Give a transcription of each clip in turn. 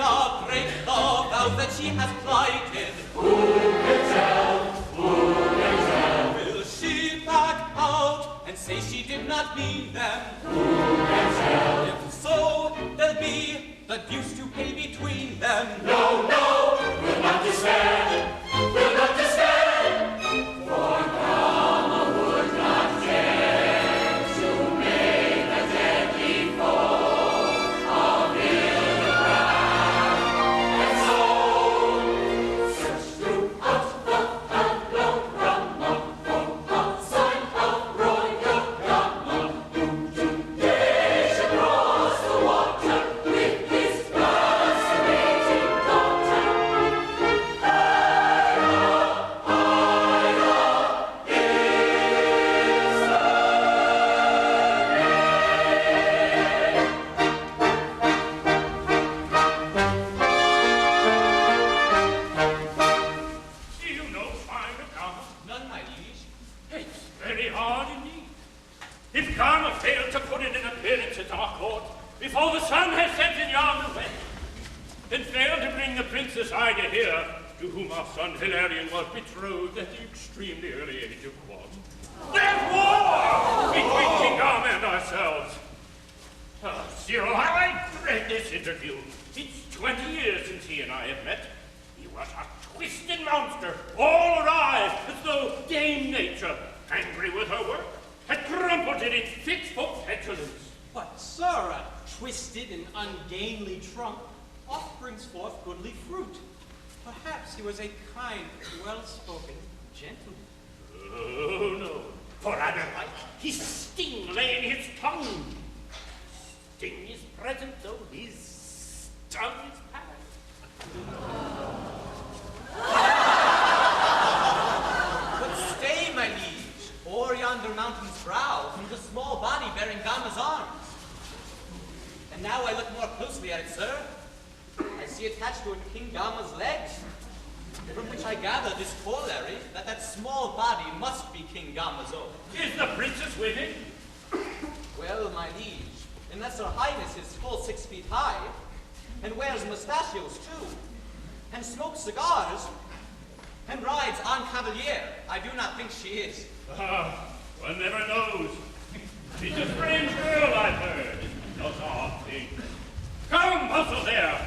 Ida break the vows that she has plighted? Who can tell? Who can tell? Will she back out and say she did not mean them? Who can tell? If so, there'll be the deuce to pay between them. No, no, we'll not despair. We'll not despair. For Brahma would not dare to make a deadly foe of Gilbert. And so, search throughout the hallowed Brahma for a sign of royal Brahma, who today should cross the water with his fascinating daughter. Do you know sign of Karma? None, my liege. It's very hard indeed. If Karma failed to put in an appearance at our court before the sun has set in yonder west, then failed to bring the Princess Ida here, to whom our son Hilarion was betrothed at the extremely early age of 1, there's war between King Karma and ourselves. Oh, Cyril, how I dread this interview. It's 20 years since he and I have met. He was a twisted monster, all awry, as though Dame Nature, angry with her work, had crumpled it in fits for petulance. But, sir, a twisted and ungainly trunk oft brings forth goodly fruit. Perhaps he was a kind, well-spoken gentleman. Oh, no. For otherwise, his sting lay in his tongue. Sting is present, though his tongue is past. But stay, my liege, o'er yonder mountain's brow, from the small body bearing Gama's arms. And now I look more closely at it, sir. I see attached to it King Gama's legs, from which I gather this corollary that that small body must be King Gama's own. Is the princess with him? Well, my liege, unless her highness is full 6 feet high, and wears mustachios too, and smokes cigars, and rides en cavalier, I do not think she is. Ah, one never knows. She's a strange girl, I've heard. Does odd things. Come, bustle there.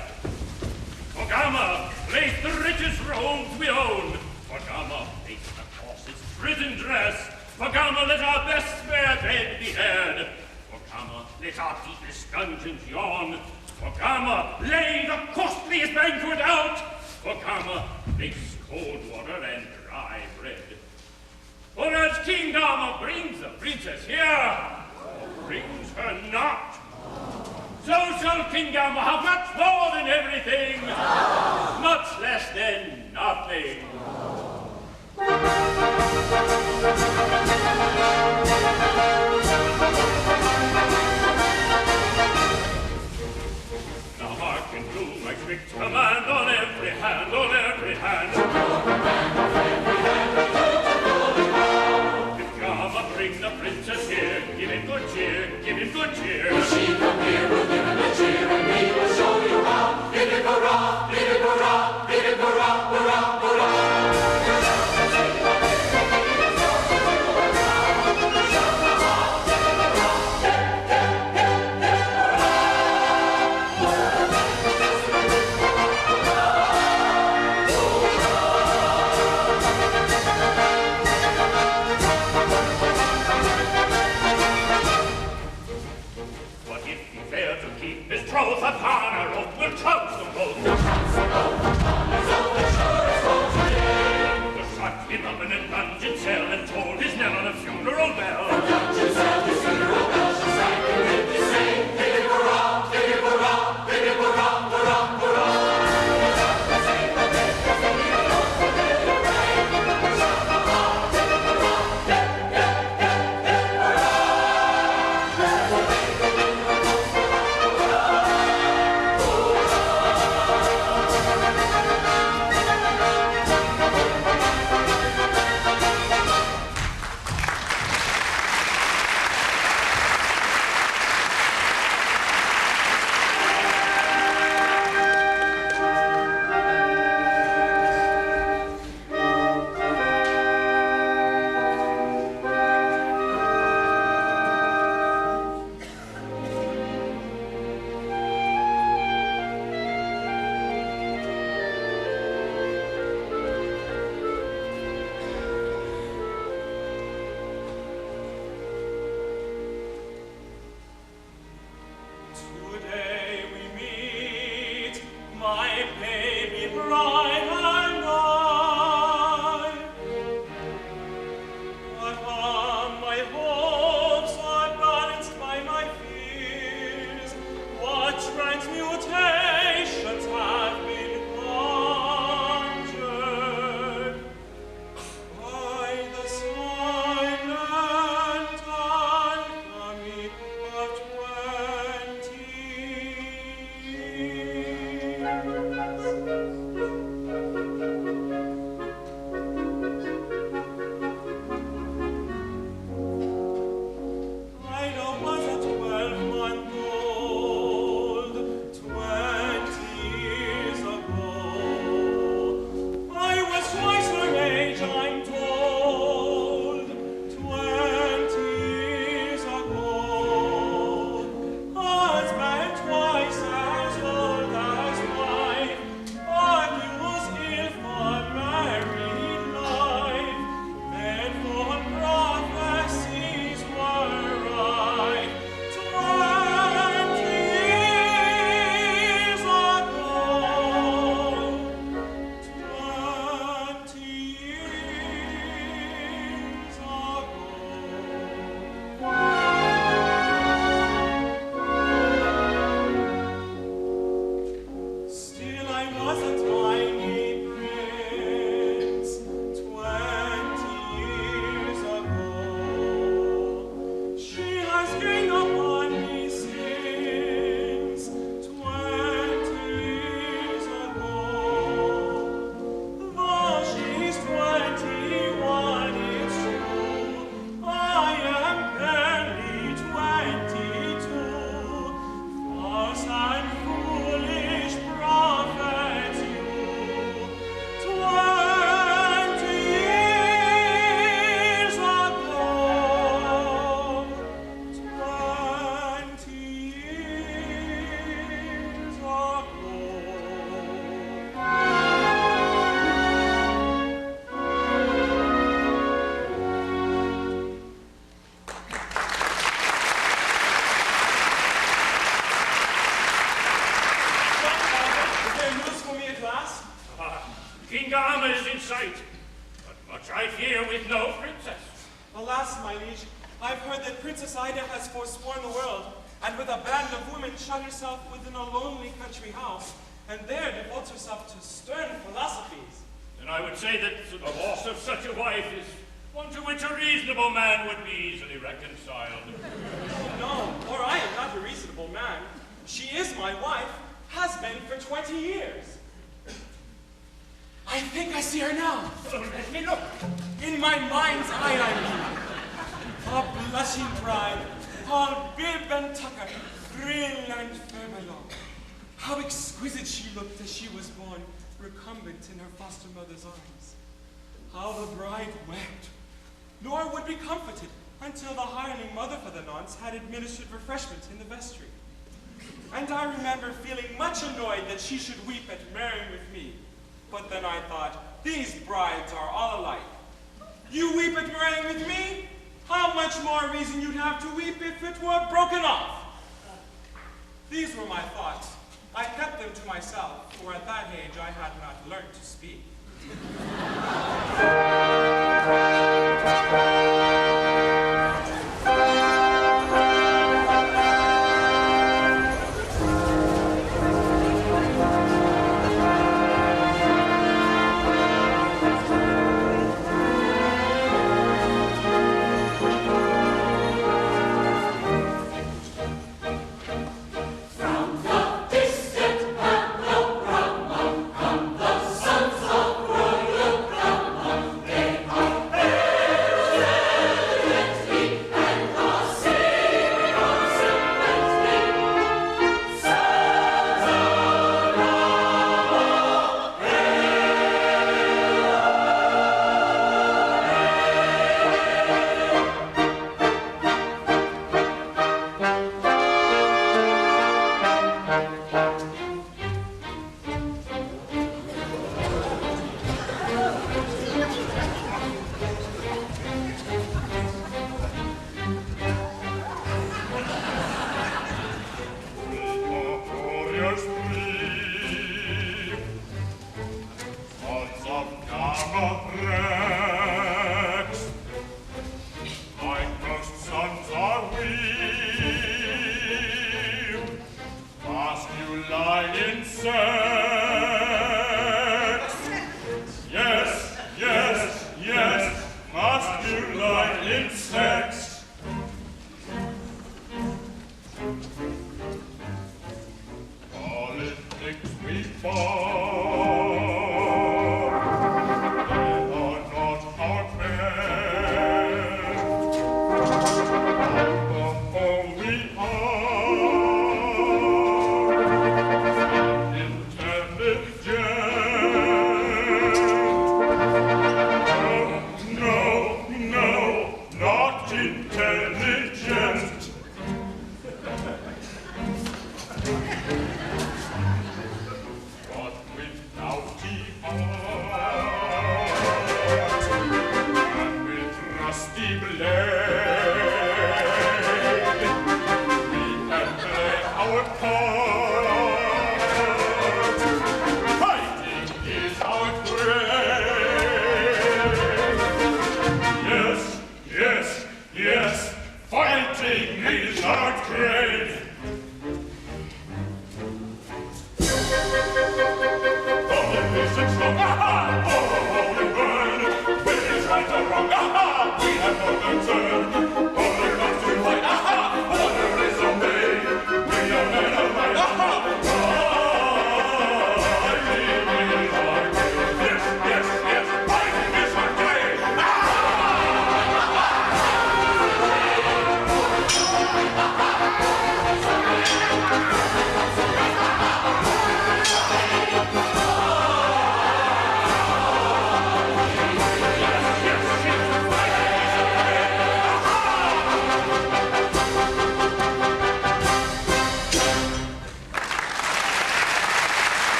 For Gama, place the richest robes we own. For Gama, place the coarsest prison dress. For Gama, let our best spare bed be had. For Gama, let our deepest dungeons yawn. For Gama, lay the costliest banquet out. For Gama, mix cold water and dry bread. For as King Gama brings the princess here, or brings her not, so shall King Gama have much more than everything, much less than nothing. Now hearken to my strict command on every hand, on every hand. If Gama bring the princess here, give him good cheer, give him good cheer. If she come here, we'll give him a cheer, and we will show you how. Bid it hurrah, bid it hurrah, bid it hurrah, hurrah, hurrah. I fear with no princess. Alas, my liege, I've heard that Princess Ida has forsworn the world, and with a band of women shut herself within a lonely country house, and there devotes herself to stern philosophies. Then I would say that the loss of such a wife is one to which a reasonable man would be easily reconciled. Oh, no, or I am not a reasonable man. She is my wife, has been for 20 years. I think I see her now. Let me look. In my mind's eye, I mean. A blushing bride, all bib and tucker, frill and furbelow. How exquisite she looked as she was born, recumbent in her foster mother's arms. How the bride wept, nor would be comforted until the hireling mother for the nonce had administered refreshment in the vestry. And I remember feeling much annoyed that she should weep at marrying with me. But then I thought, these brides are all alike. You weep at marrying with me? How much more reason you'd have to weep if it were broken off? These were my thoughts. I kept them to myself, for at that age I had not learned to speak. There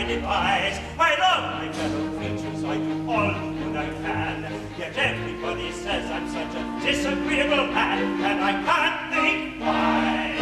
devise. I love my fellow creatures, I do all the good I can. Yet everybody says I'm such a disagreeable man, and I can't think why.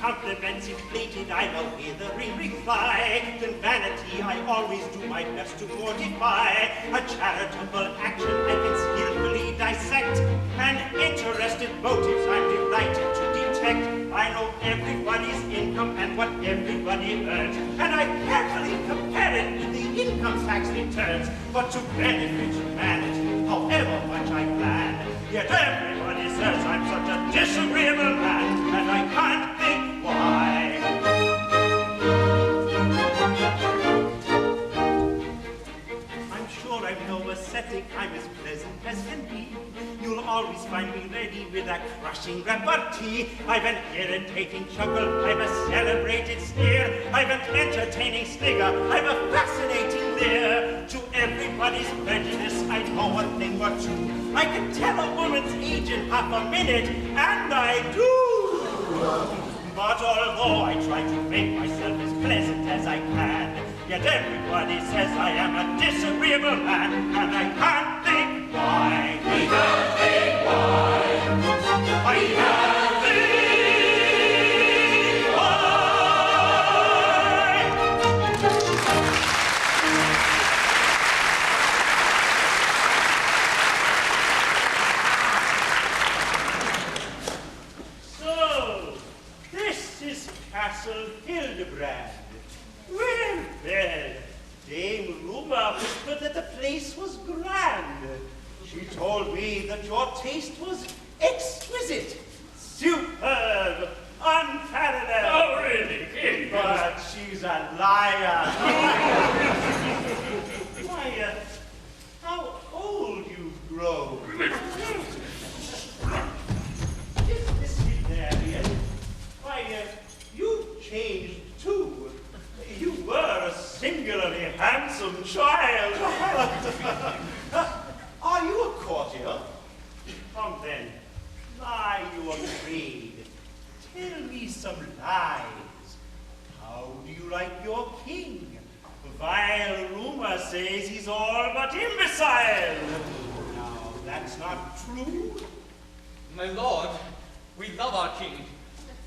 Compliments inflated, I no withering reply. In vanity, I always do my best to mortify. A charitable action I can skillfully dissect, and interested motives I'm delighted to detect. I know everybody's income and what everybody earns, and I carefully compare it with the income tax returns. But to benefit humanity, however much I plan, yet everybody says I'm such a disagreeable man, and I can't think why. I'm sure I'm no ascetic, I'm as pleasant as can be. You'll always find me ready with a crushing repartee. I've an irritating chuckle, I've a celebrated sneer, I've an entertaining snigger, I've a fascinating leer. To everybody's prejudice, I know a thing or two. I can tell a woman's age in half a minute, and I do. But although I try to make myself as pleasant as I can, yet everybody says I am a disagreeable man, and I can't think why. We can't think why. I can't think Castle Gilbert. Well, Dame Rumor whispered that the place was grand. She told me that your taste was exquisite, superb, unparalleled. Oh, really, King? But she's a liar. Why, how old you've grown. Mr. Marion, why, you've changed too. You were a singularly handsome child. Are you a courtier? Come then, lie you afraid. Tell me some lies. How do you like your king? Vile rumor says he's all but imbecile. Now, that's not true. My lord, we love our king.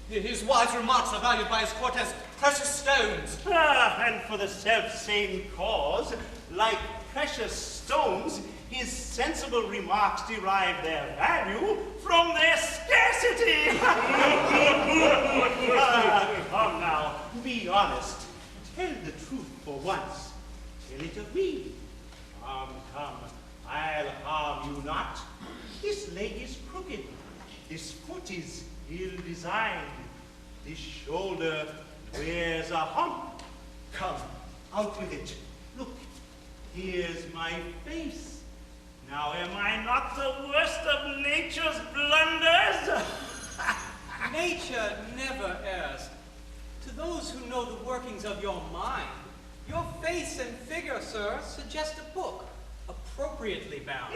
His wise remarks are valued by his court as precious stones. And for the self-same cause, like precious stones, his sensible remarks derive their value from their scarcity. Come now, be honest. Tell the truth for once. Tell it of me. Come, I'll harm you not. This leg is crooked. This foot is ill-designed. This shoulder wears a hump. Come, out with it. Look, here's my face. Now am I not the worst of nature's blunders? Nature never errs. To those who know the workings of your mind, your face and figure, sir, suggest a book, appropriately bound.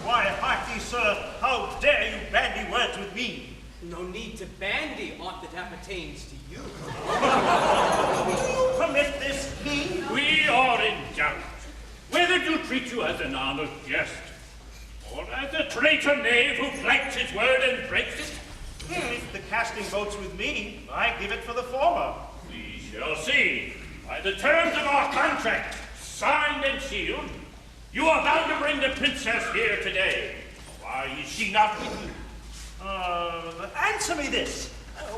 Why, hearty sir, how dare you bandy words with me? No need to bandy aught that appertains to you. Do you permit this, king? We are in doubt whether to treat you as an honored guest, or as a traitor knave who blanks his word and breaks it. If the casting votes with me, I give it for the former. We shall see. By the terms of our contract, signed and sealed, you are bound to bring the princess here today. Why is she not with you? Answer me this.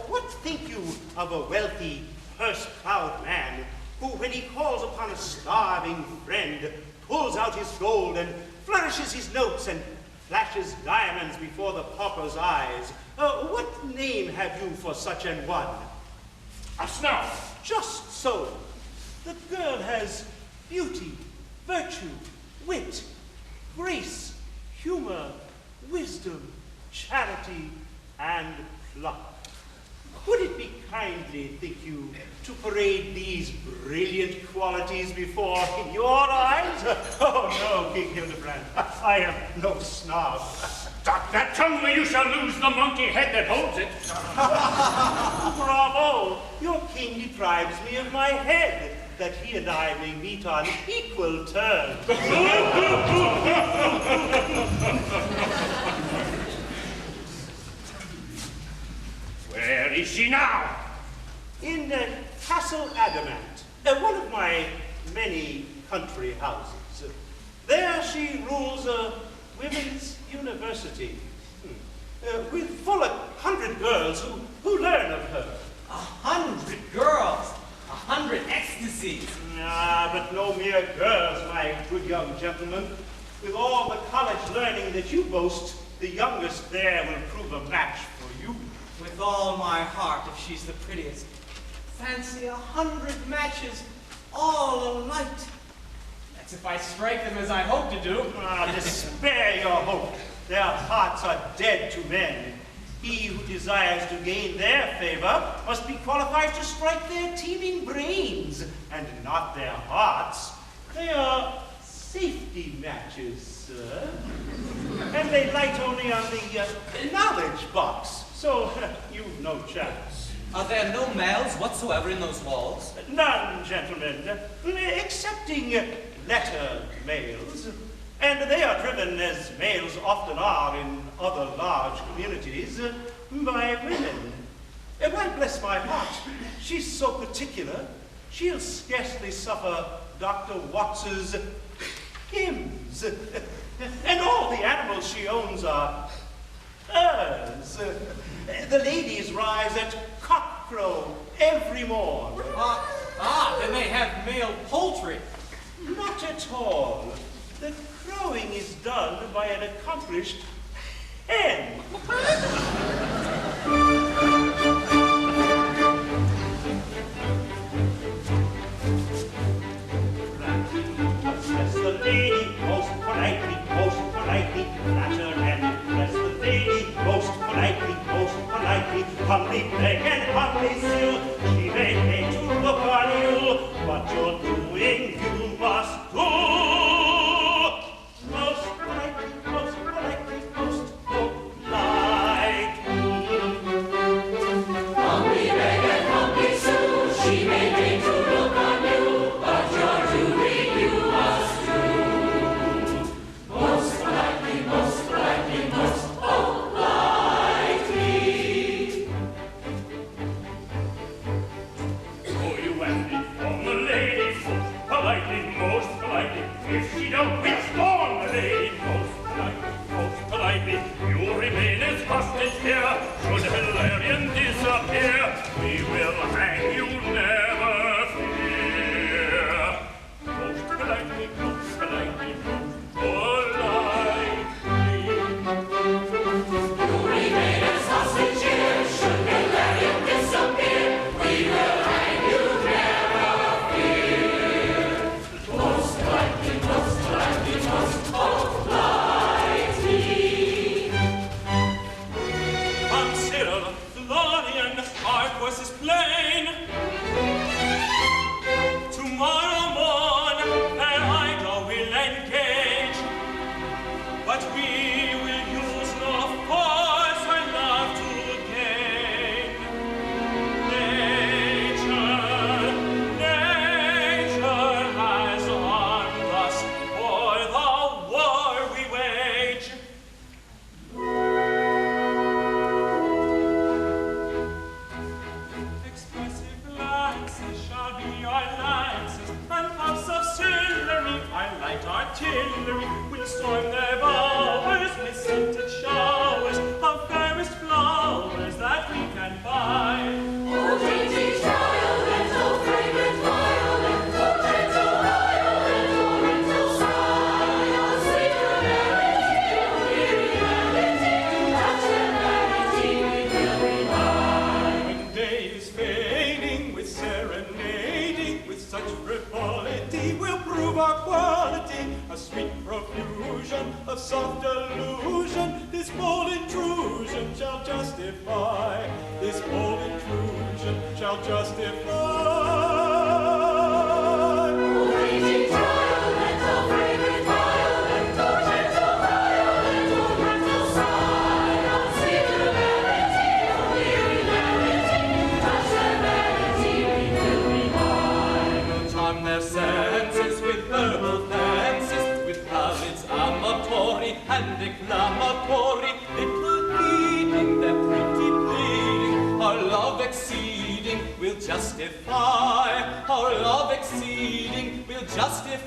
What think you of a wealthy, purse-proud man who, when he calls upon a starving friend, pulls out his gold and flourishes his notes and flashes diamonds before the pauper's eyes? What name have you for such an one? A snuff. Just so. The girl has beauty, virtue, wit, grace, humor, wisdom, charity, and pluck. Would it be kindly, think you, to parade these brilliant qualities before your eyes? Oh, no, King Hildebrand. I am no snob. Duck that tongue, or you shall lose the monkey head that holds it. Bravo! Your king deprives me of my head, that he and I may meet on equal terms. Where is she now? In Castle Adamant, one of my many country houses. There she rules a women's university, with full 100 girls who learn of her. 100 girls, 100 ecstasies. Ah, but no mere girls, my good young gentleman. With all the college learning that you boast, the youngest there will prove a match for you. With all my heart, if she's the prettiest. Fancy 100 matches, all alight. That's if I strike them as I hope to do. Ah, despair your hope. Their hearts are dead to men. He who desires to gain their favor must be qualified to strike their teeming brains, and not their hearts. They are safety matches, sir. And they light only on the knowledge box, so you've no chance. Are there no males whatsoever in those halls? None, gentlemen, excepting letter males. And they are driven, as males often are in other large communities, by women. Why, bless my heart, she's so particular, she'll scarcely suffer Dr. Watts's hymns. And all the animals she owns are hers. The ladies rise at cockcrow every morn. Then they have male poultry. Not at all. The crowing is done by an accomplished hen. Bless the lady most politely, flatter and bless the lady most politely, humbly beg and humbly sue. She may pay to look on you, what you're doing you must do. Most politely, most politely, most politely. Humbly beg and humbly sue, she may deign to look on you, but your doing you must do. Most politely, most politely, most politely. Oh, you ask me from the lady, most politely, if she don't wish on the lady, most politely, you remain as hostage here, should Hilarion disappear, we will hang you, never fear. Most politely, most politely, most politely. You remain as hostage here, should Hilarion disappear, we will hang you, never fear. Most politely, most politely, most politely. Consider, Florian, our course is plain. Tomorrow morn, fair Ida will engage, but we will use no force or love to gain. Nature has armed us for the war we wage. Expressive glances shall be our lances, and puffs of sillery, our light artillery, will storm their bowers with scented showers of fairest flowers that we can buy. Oh, dainty violet, oh, fragrant violet, oh, gentle violet, oh, gentle sigh, oh, sweet humanity, oh, dear humanity, that humanity we will rely. When day is fading with serenading, with such frivolity will prove our quality, a sweet profusion of soft illusion, this bold intrusion shall justify, this bold intrusion shall justify. Thank you.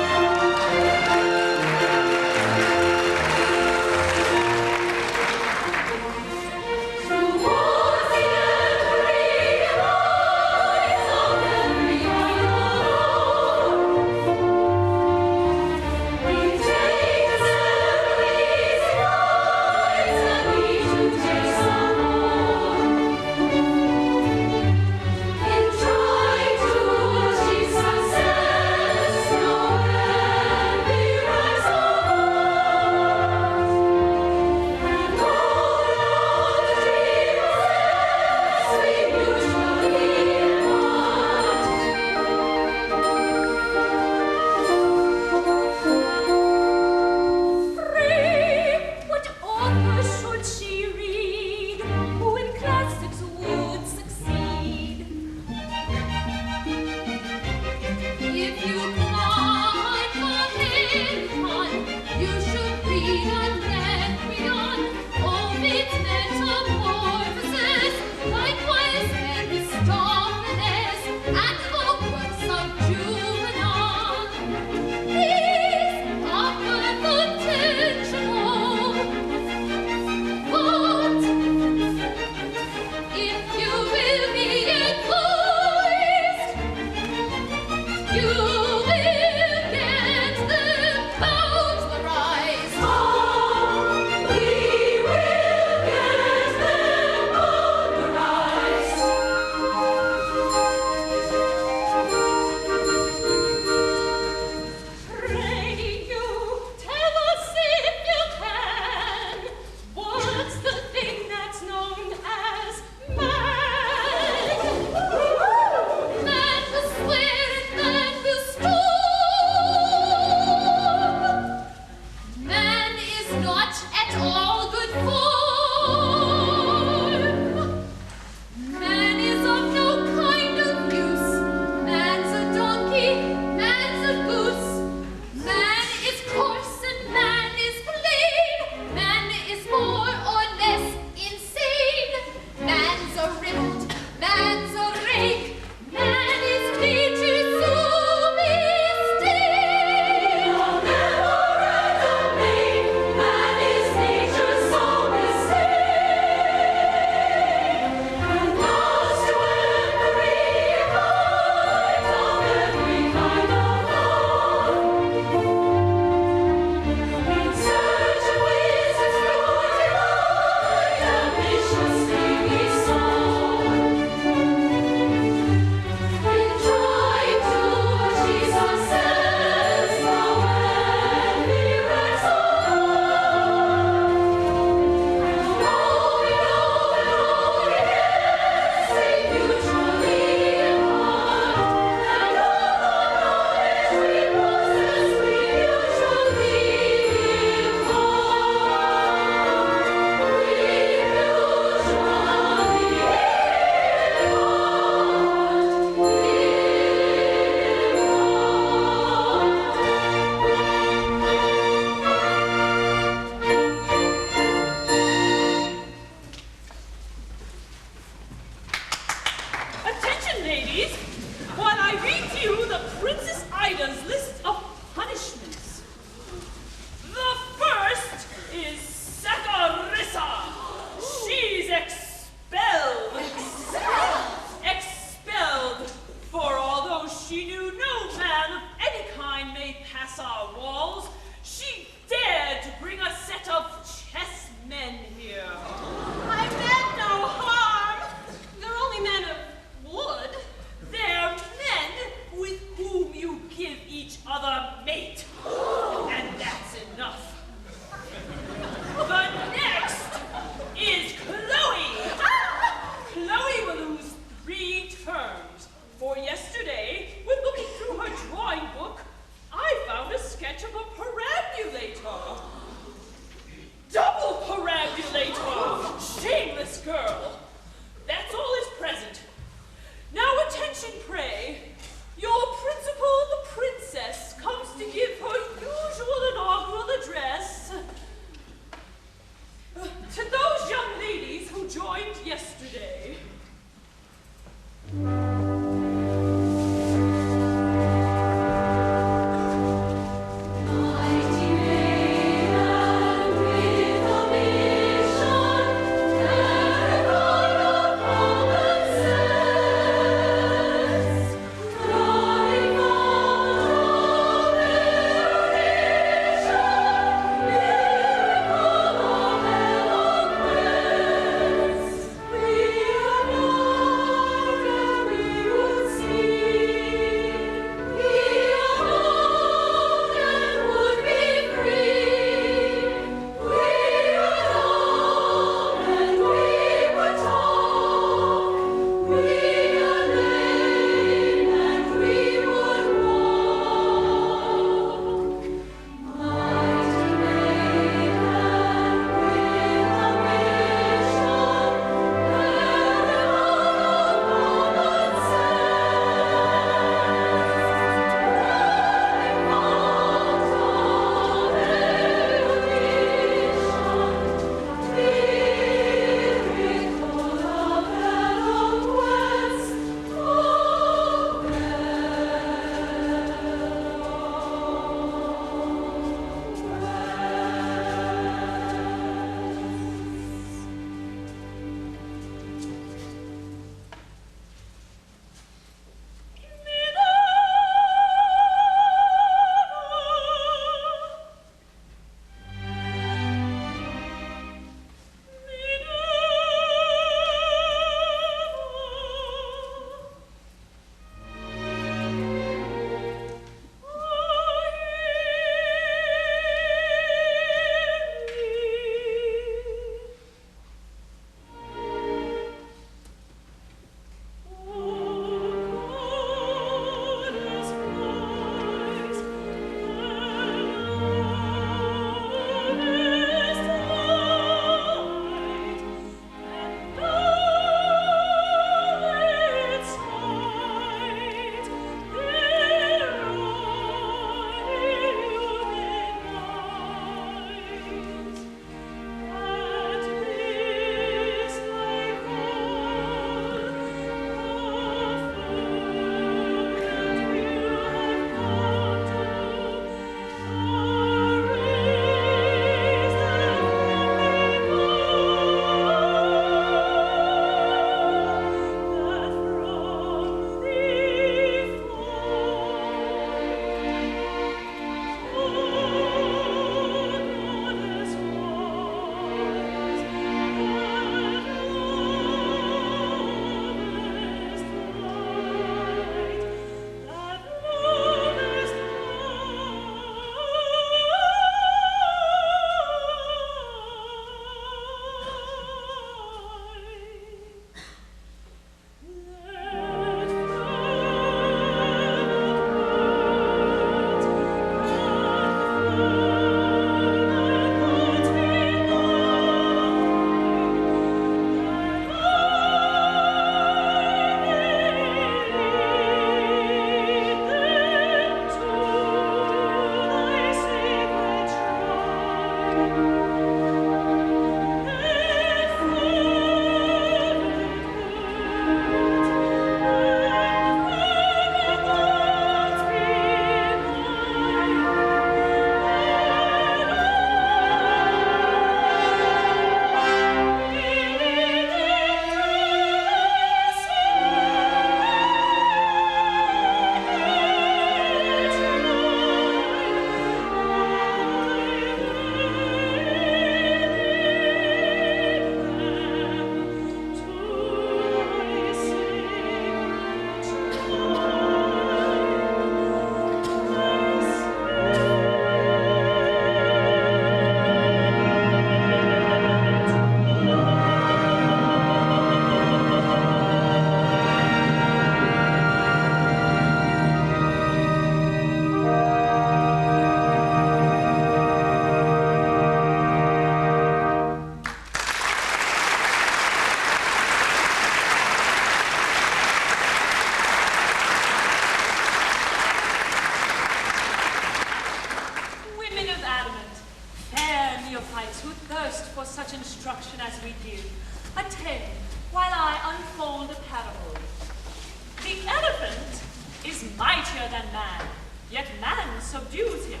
mightier than man, yet man subdues him.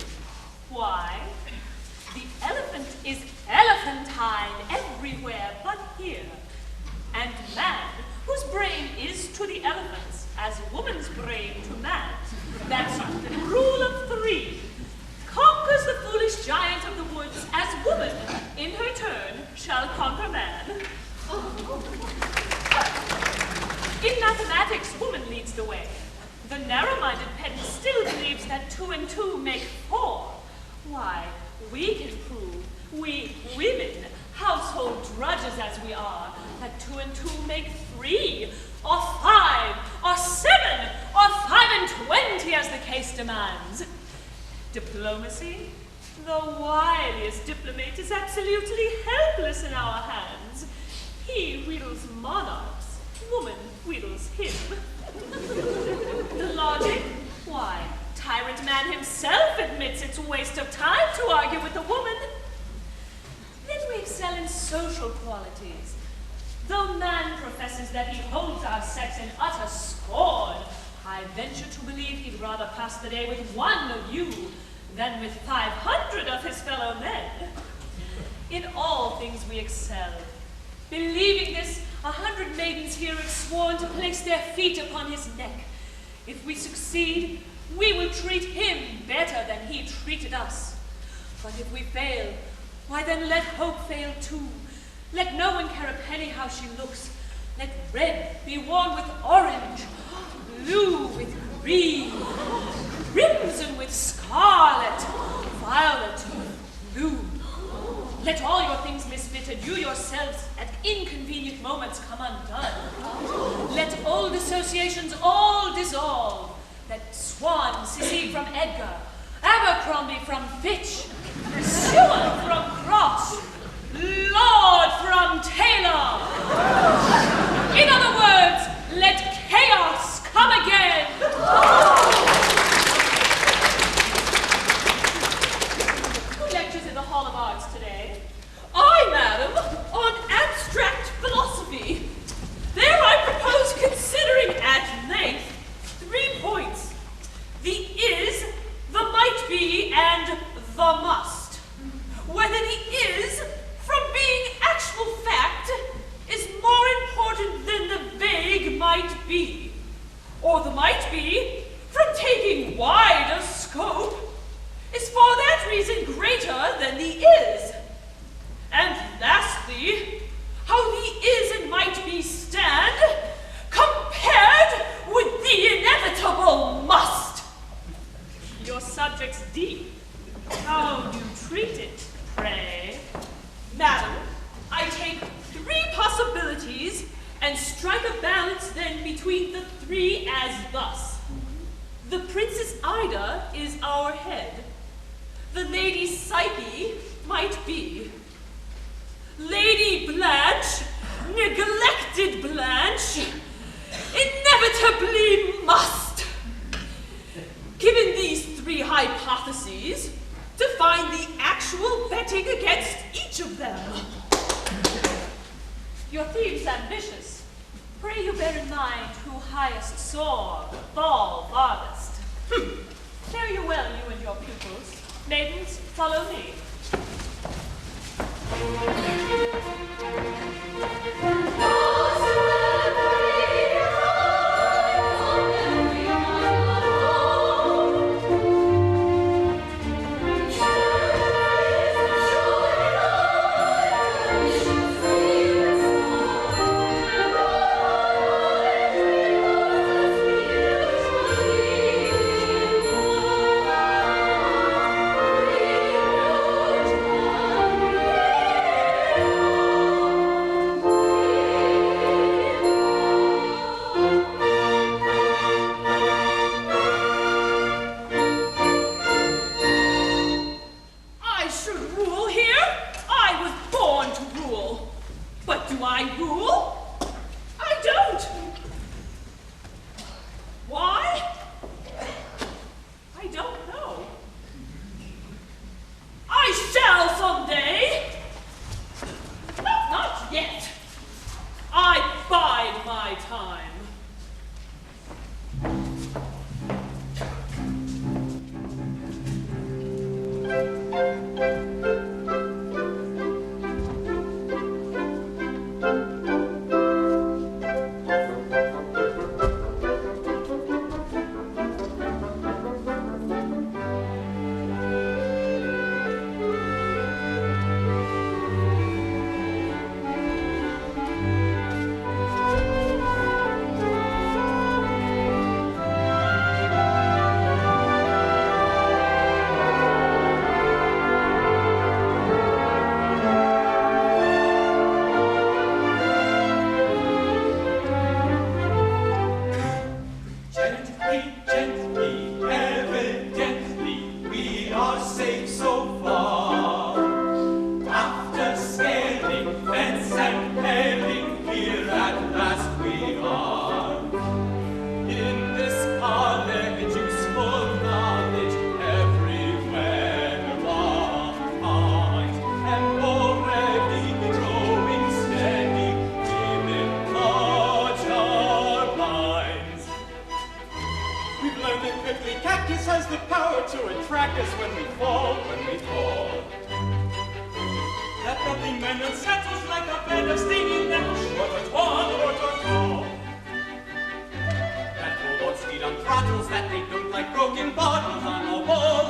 Why? The elephant is elephantine everywhere but here. And man, whose brain is to the elephants as woman's brain to man's, that's rule of 3, conquers the foolish giant of the woods as woman, in her turn, shall conquer man. In mathematics, woman leads the way. The narrow-minded pedant still believes that 2 and 2 make 4. Why, we can prove, we women, household drudges as we are, that 2 and 2 make 3, or 5, or 7, or 5 and 20 as the case demands. Diplomacy? The wiliest diplomate is absolutely helpless in our hands. He wheedles monarchs, woman wheedles him. The logic? Why, tyrant man himself admits it's a waste of time to argue with a woman. Then we excel in social qualities. Though man professes that he holds our sex in utter scorn, I venture to believe he'd rather pass the day with one of you than with 500 of his fellow men. In all things we excel. Believing this, 100 maidens here have sworn to place their feet upon his neck. If we succeed, we will treat him better than he treated us. But if we fail, why then let hope fail too. Let no one care a penny how she looks. Let red be worn with orange, blue with green, crimson with scarlet, violet with blue. Let all your things misfitted, you yourselves at inconvenient moments come undone. Let old associations all dissolve. Let Swan secede from Edgar, Abercrombie from Fitch, Seward from Cross, Lord from Taylor. In other words, let chaos come again. Who lectures in the Hall of Arts today? I, madam, on abstract philosophy. There I propose considering at length 3 points: the is, the might be, and the must. Whether the is, from being actual fact, is more important than the vague might be, or the might be, from taking wider scope, is for that reason greater than the is. And lastly, how the is and might be stand compared with the inevitable must. Your subject's deep. How do you treat it, pray? Madam, I take 3 possibilities and strike a balance then between the 3 as thus. The Princess Ida is our head. The Lady Psyche might be. Lady Blanche, neglected Blanche, inevitably must. Given these 3 hypotheses, to find the actual betting against each of them. Your theme's ambitious. Pray you bear in mind who highest soar, fall farthest. Fare you well, you and your pupils. Maidens, follow me. Thank you. learned it quickly. Cactus has the power to attract us when we fall, That lovely man unsettles like a bed of stinging nettles, short or tall. That robot speed on throttles that they don't like broken bottles on a wall.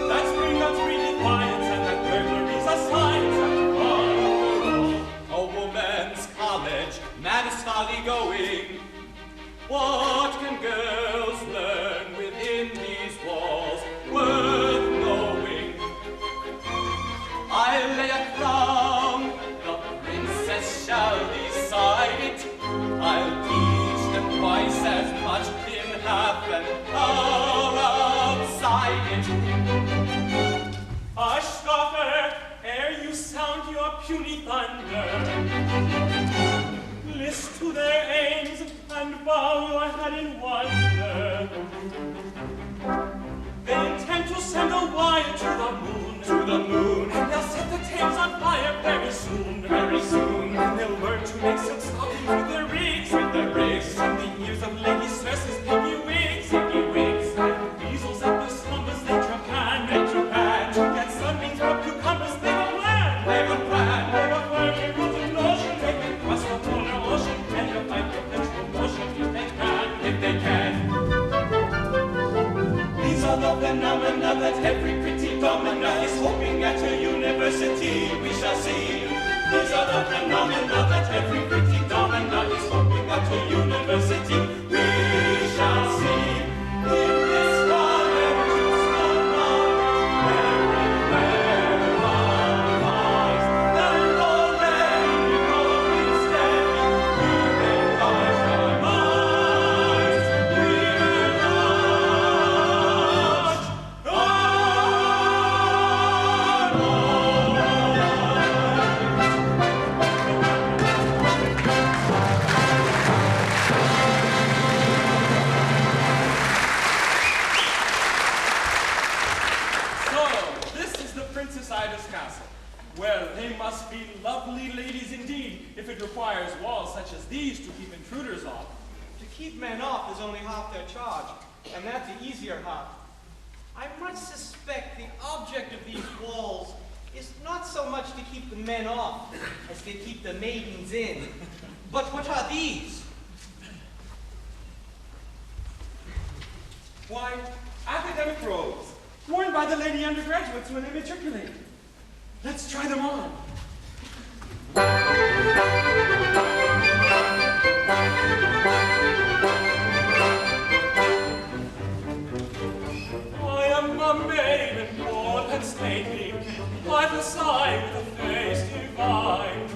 That spring nuts breed defiance, and that burglary's a science after all. A woman's college, mad as folly going. What can girls learn within these walls worth knowing? I'll lay a crown, the princess shall decide it. I'll teach them twice as much in half an hour outside it. Hush, scoffer, ere you sound your puny thunder. List to their aims and bow your head in wonder. They intend to send a wire to the moon, and they'll set the Thames on fire very soon, And they'll learn to make silk stockings with their rigs, and the ears of ladies' dresses, piggy wigs, and weasels at the slumbers they Japan, to get sunbeams from cucumbers they will plan, they will put in motion, they can cross the polar ocean, and they'll fight perpetual motion if they can. These are the phenomena that every pretty domina is hoping at her university. We shall see. These are the phenomena that every pretty domina is hoping at her university. We shall see. In this direction, everywhere lies, and already going steady. We may rise our minds. We may rise Princess Ida's castle. Well, they must be lovely ladies indeed, if it requires walls such as these to keep intruders off. To keep men off is only half their charge, and that's the easier half. I much suspect the object of these walls is not so much to keep the men off as to keep the maidens in. But what are these? Why, academic robes, worn by the lady undergraduates when they matriculate. Let's try them on. I am a maiden, bold and stately, by the side with a face divine.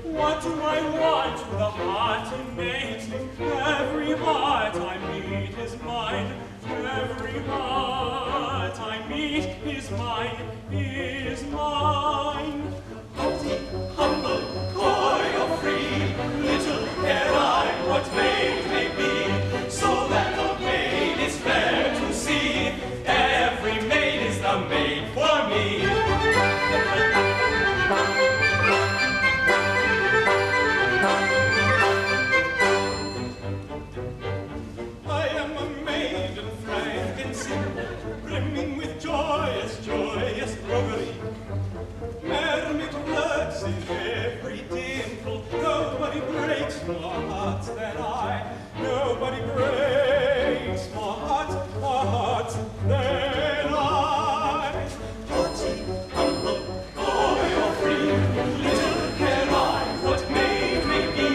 What do I want with a heart innate? Every heart I meet is mine. Every heart I meet is mine, is mine. Haughty, humble, coy or free, little care I what maid may be, so that the maid is fair to see. Every maid is the maid for me. I am a maiden frank and simple, brimming with joyous roguery. Mermaid floods in every dimple. Nobody breaks more hearts than I. Nobody breaks more hearts than I. Haughty, humble, coy or free, little care I what maid may be,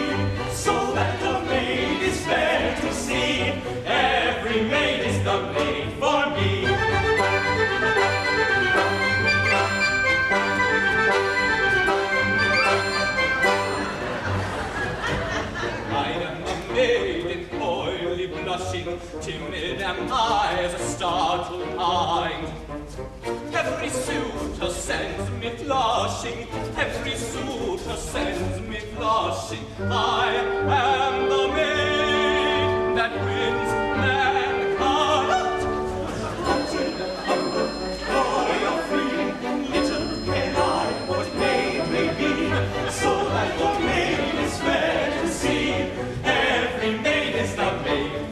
so that the maid is fair to see. Every maid is the maid for me. I am a maiden coyly blushing, timid am I as a startled hind. Every suitor sends me blushing, every suitor sends me blushing. I am the maid that wins mankind. Haughty, humble, coy or free, little care I what maid may be, so that the maid is fair to see. Every maid is the maid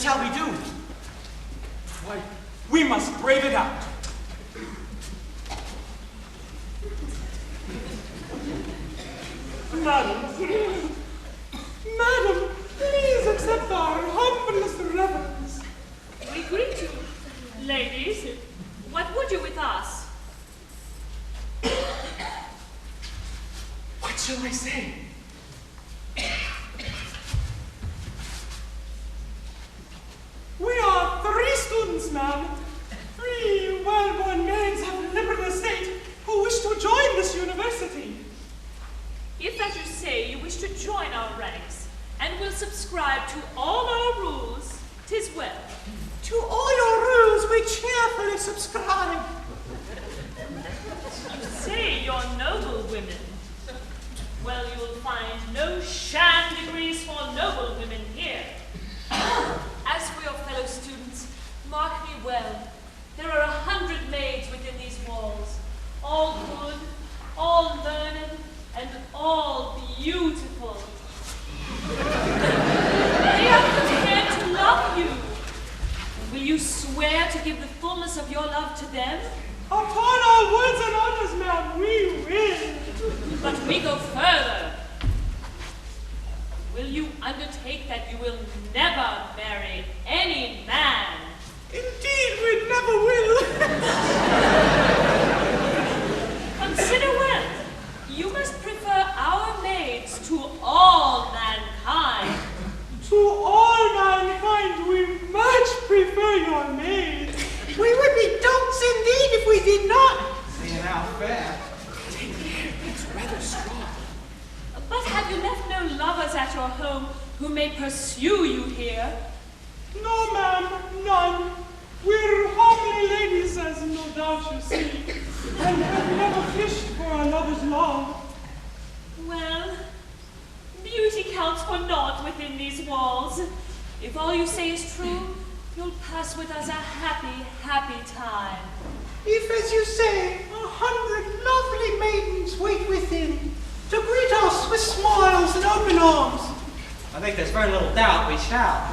shall we do? Why, we must brave it out. Madam, please accept our humblest reverence. We greet you, ladies. What would you with us? What shall I say? We are 3 students, ma'am. 3 well-born maids of liberal estate who wish to join this university. If, as you say, you wish to join our ranks, and will subscribe to all our rules, 'tis well. To all your rules we cheerfully subscribe. You say you're noble women. Well, you will find no sham degrees for noble women here. As for your fellow students, mark me well. There are 100 maids within these walls, all good, all learned, and all beautiful. They are prepared to love you. Will you swear to give the fullness of your love to them? Upon our words and honors, ma'am, we will. But we go further. Will you undertake that you will never marry any man? Indeed, we never will. Consider well. You must prefer our maids to all mankind. To all mankind, we much prefer your maids. We would be don'ts indeed if we did not. Seeing how fair. It's rather strong. But have you left no lovers at your home who may pursue you here? No, ma'am, none. We're homely ladies, as no doubt you see, and have never fished for another's love. Well, beauty counts for naught within these walls. If all you say is true, you'll pass with us a happy, happy time. If, as you say, 100 lovely maidens wait within to greet us with smiles and open arms, I think there's very little doubt we shall.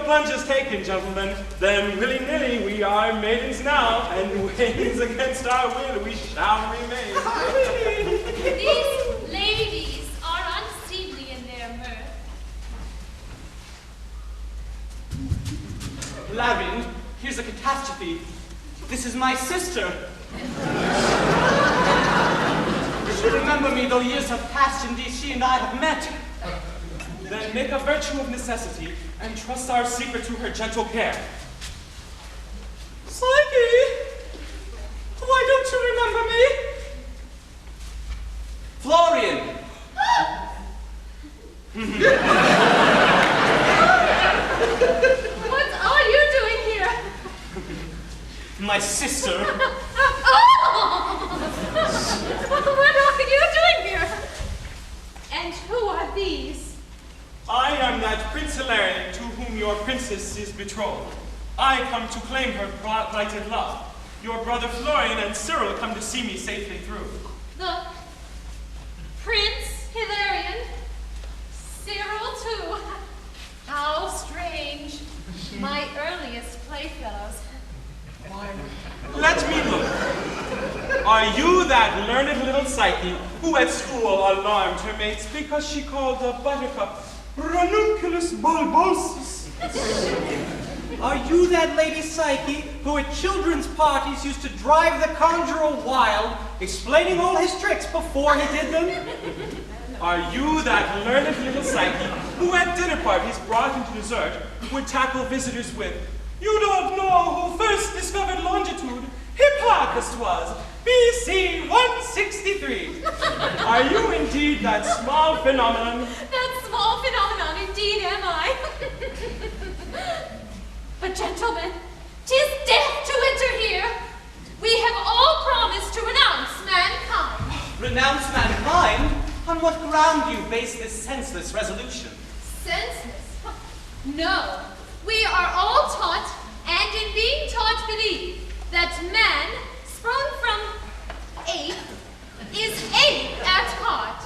plunge is taken, gentlemen, then willy-nilly we are maidens now, and ways against our will we shall remain. These ladies are unseemly in their mirth. Larry, here's a catastrophe. This is my sister. She'll remember me, though years have passed. Indeed, she and I have met. Then make a virtue of necessity, and trust our secret to her gentle care. Psyche! Why don't you remember me? Florian! What are you doing here? My sister. What are you doing here? And who are these? I am that Prince Hilarion to whom your princess is betrothed. I come to claim her plighted love. Your brother Florian and Cyril come to see me safely through. The Prince Hilarion? Cyril too? How strange. My earliest playfellows. Let me look. Are you that learned little Psyche who at school alarmed her mates because she called the buttercup Ranunculus bulbosus? Are you that lady Psyche who at children's parties used to drive the conjurer wild, explaining all his tricks before he did them? Are you that learned little Psyche who at dinner parties brought into dessert would tackle visitors with, "You don't know who first discovered longitude? Hipparchus was, BC 163. Are you indeed that small phenomenon? That small phenomenon indeed am I. But gentlemen, 'tis death to enter here. We have all promised to renounce mankind. Renounce mankind? On what ground do you base this senseless resolution? Senseless? No. We are all taught, and in being taught believe, that man, sprung from ape, is ape at heart.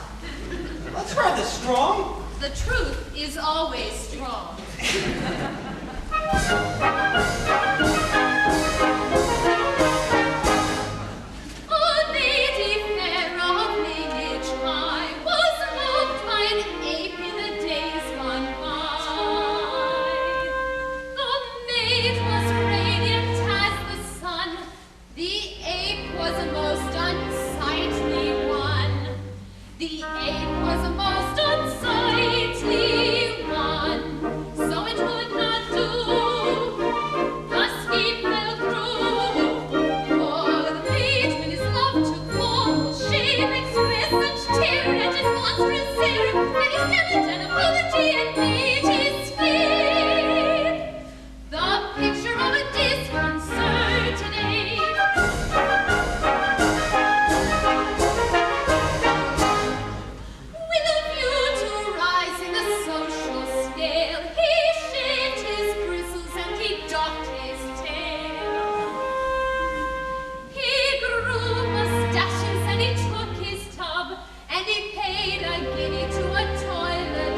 That's rather strong. The truth is always strong. Oh, lady fair of lineage high, was loved by an ape in the days gone by. The maid was radiant as the sun, the ape was a most unsightly one. The ape was a most unsightly one, so it would not do. Thus he fell through. For the maid, when his love took full shape, expressed such terror at his monstrous terror that he stammered an apology and made his escape. The picture of a disconcerted ape. With a view to rise in the social scale, he shaved his bristles and he docked his tail. He grew mustaches and he took his tub, and he paid a guinea to a toilet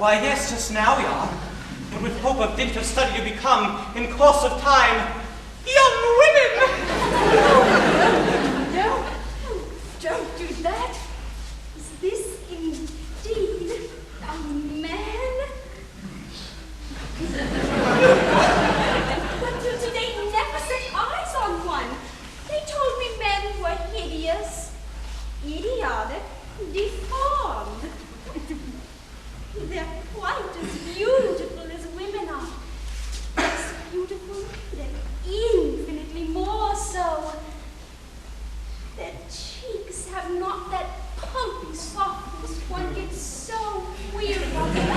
Why, yes, just now we are. And with hope of dint of study to become, in course of time, young women! No, don't do that. Is this indeed a man? But they never set eyes on one. They told me men were hideous, idiotic, deformed. They're quite as beautiful as women are. As beautiful, and infinitely more so. Their cheeks have not that pumpy softness one gets so weary of them.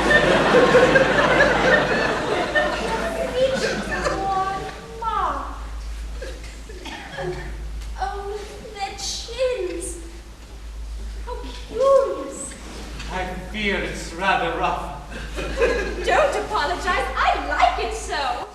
Their features are more marked. And, oh, their chins. How curious. I fear it's rather rough. Don't apologize. I like it so.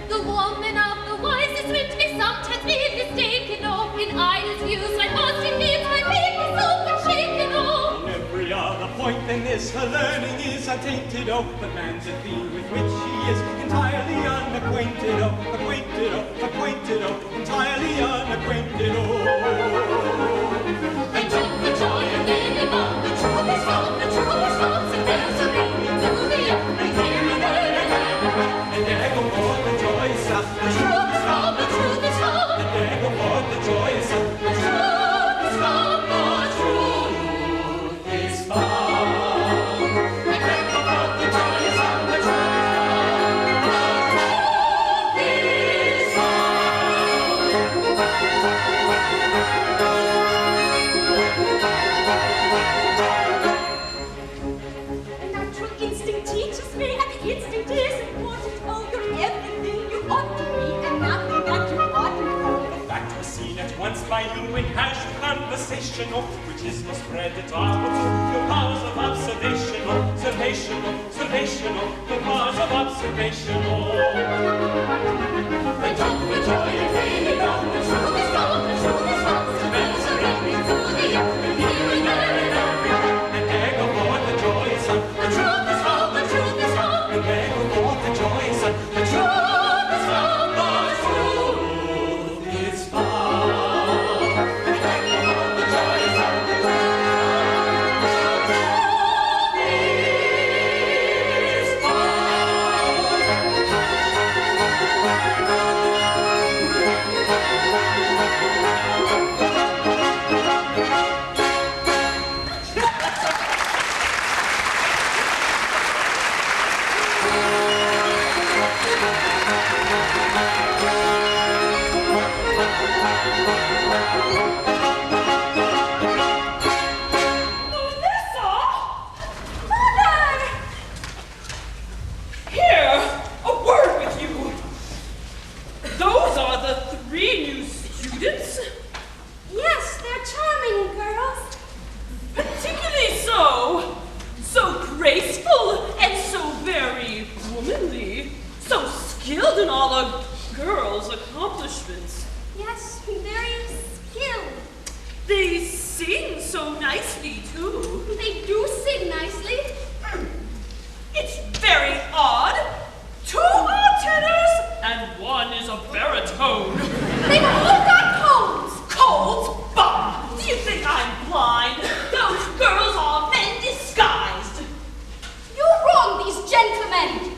The woman of the wisest wit may sometimes be mistaken, oh, in Ida's views, my most indeed, my faith is so shaken, oh. On every other point than this, her learning is untainted, oh, but man's a theme with which she is entirely unacquainted, oh, acquainted, oh, acquainted, oh, entirely unacquainted, oh. And jump for joy and leaning on the truth is from the truth is from, and there's a ringing through the air, and here and there and everywhere. And there go forth the joys of The truth is from, the truth is from, and there go forth the joys of the truth is from, the truth is from. And there go forth the joys of the truth is A natural instinct teaches me, and the instinct is important. Oh, you're everything you ought to be, and nothing that you oughtn't to be. fact was seen at once by you in casual conversational, which is most creditable to the powers of observational, observational, observational, the powers of observational. And jump for joy and leaning on the truth is from, the truth is from, and there's a ringing through the air, and here and there and everywhere. And there go forth the joys of The truth is from, the truth is from, and there go forth the joys of the truth is from, the truth is from. And there go forth the joys of the truth is Here, a word with you. Those are the 3 new students? Yes, they're charming girls. Particularly so. So graceful and so very womanly. So skilled in all a girl's accomplishments. Yes, very skilled. They sing so nicely, too. They do sing nicely. It's very odd. 2 are tenors, and 1 is a baritone. They've all got colds. Colds? Bah! Do you think I'm blind? Those girls are men disguised. You're wrong, these gentlemen.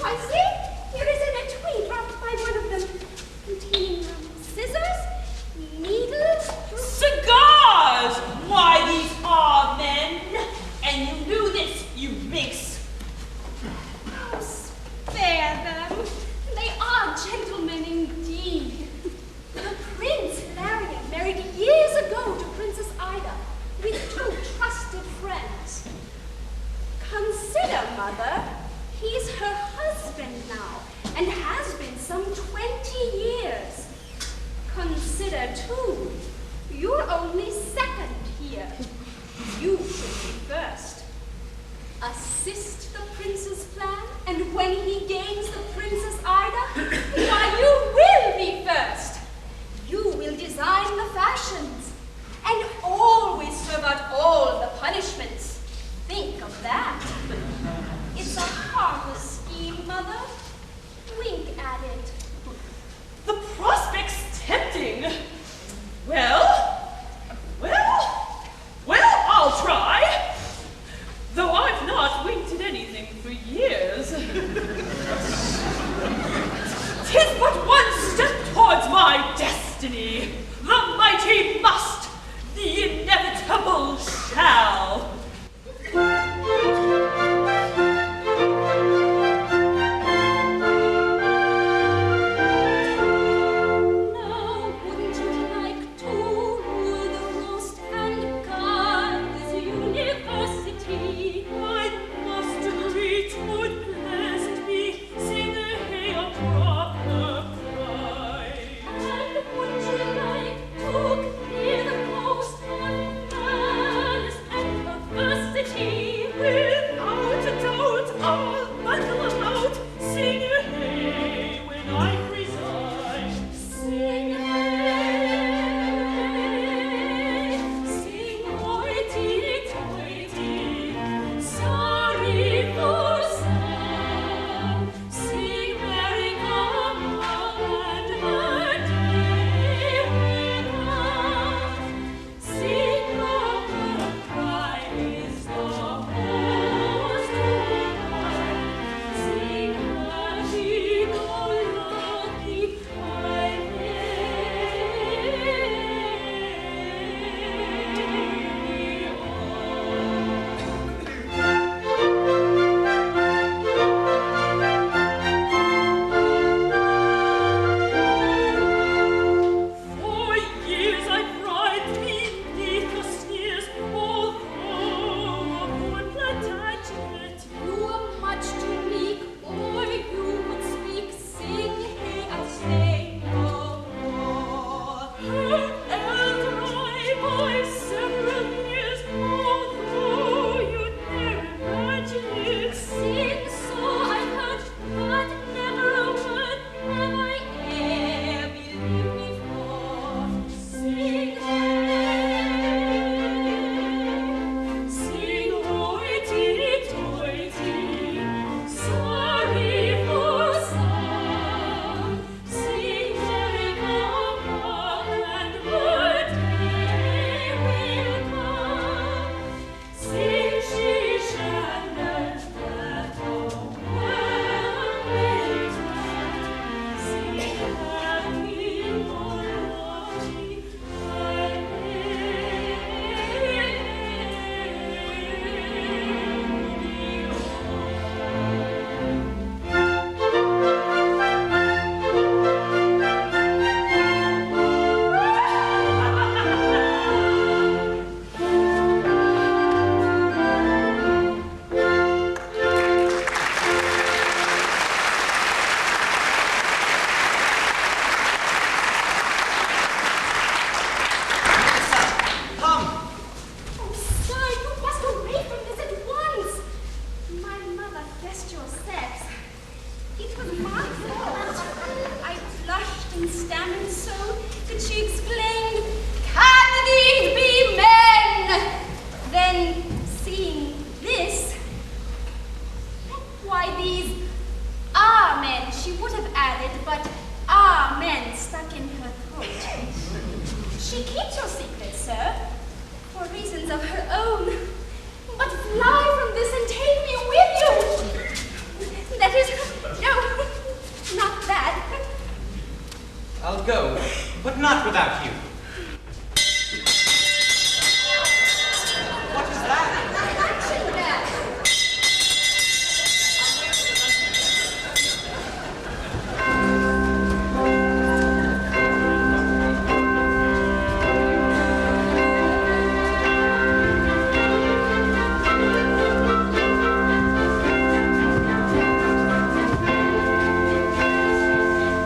I see. Here is an etui dropped by one of them, containing scissors, needles, Cigars! Why, these are men. And you knew this, you minx. Oh, spare them. They are gentlemen. destiny, the mighty must, the inevitable shall.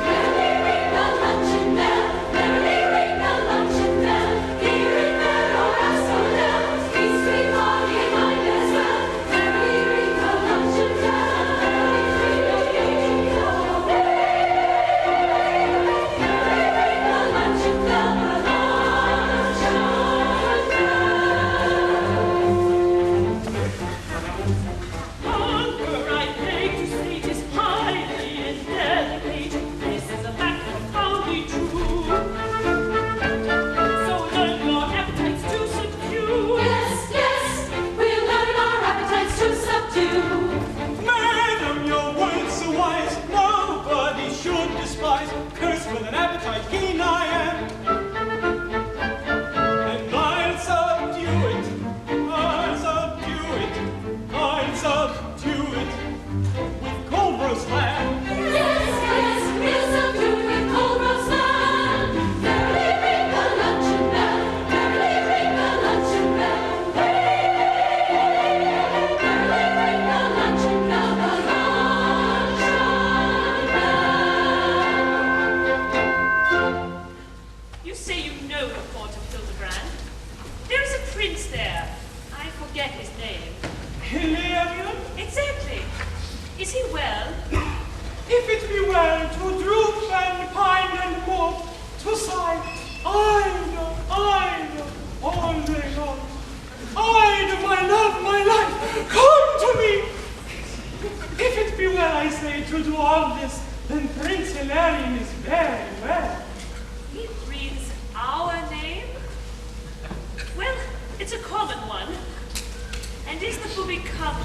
Merry ring the luncheon bell, merry ring the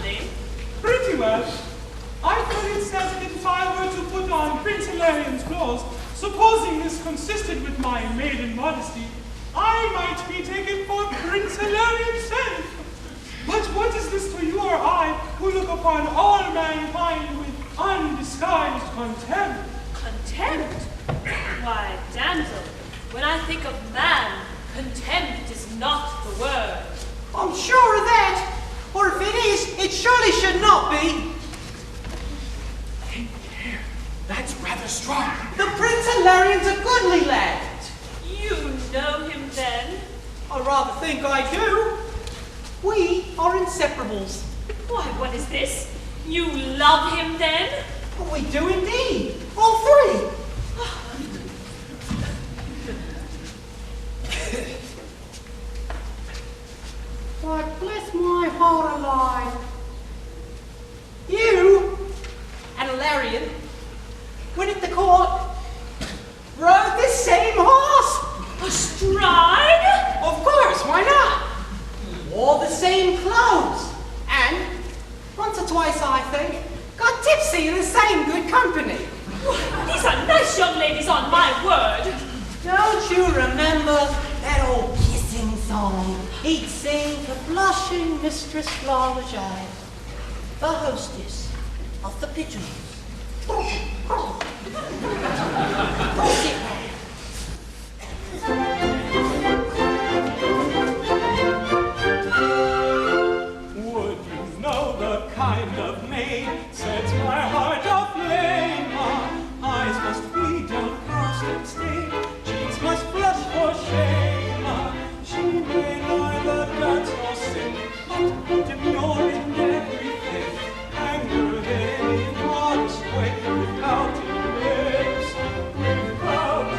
comfortably? Pretty well. I thought it said that if I were to put on Prince Hilarian's clothes, supposing this consisted with my maiden modesty, I might be taken for Prince Hilarion himself. But what is this to you or I, who look upon all mankind with undisguised contempt? Contempt? Why, damsel, when I think of man, contempt is not the word. I'm sure of that. Or if it is, it surely should not be. Take care. That's rather strong. The Prince Hilarion's a goodly lad. You know him then? I rather think I do. We are inseparables. Why, what is this? You love him then? We do indeed. All three. Why, bless my heart alive. You and Hilarion, when at the court, rode the same horse. Astride? Of course, why not? Wore the same clothes. And, once or twice, I think, got tipsy in the same good company. These are nice young ladies, on my word. Don't you remember that old kissing song he'd sing for blushing Mistress Flora Jay, the hostess of the pigeons? Would you know the kind of maid sets my heart aflame? Eyes must be downcast and stained, cheeks must flush for shame. She may neither dance nor sing, but demure in everything, angered in a modest way, without lips, without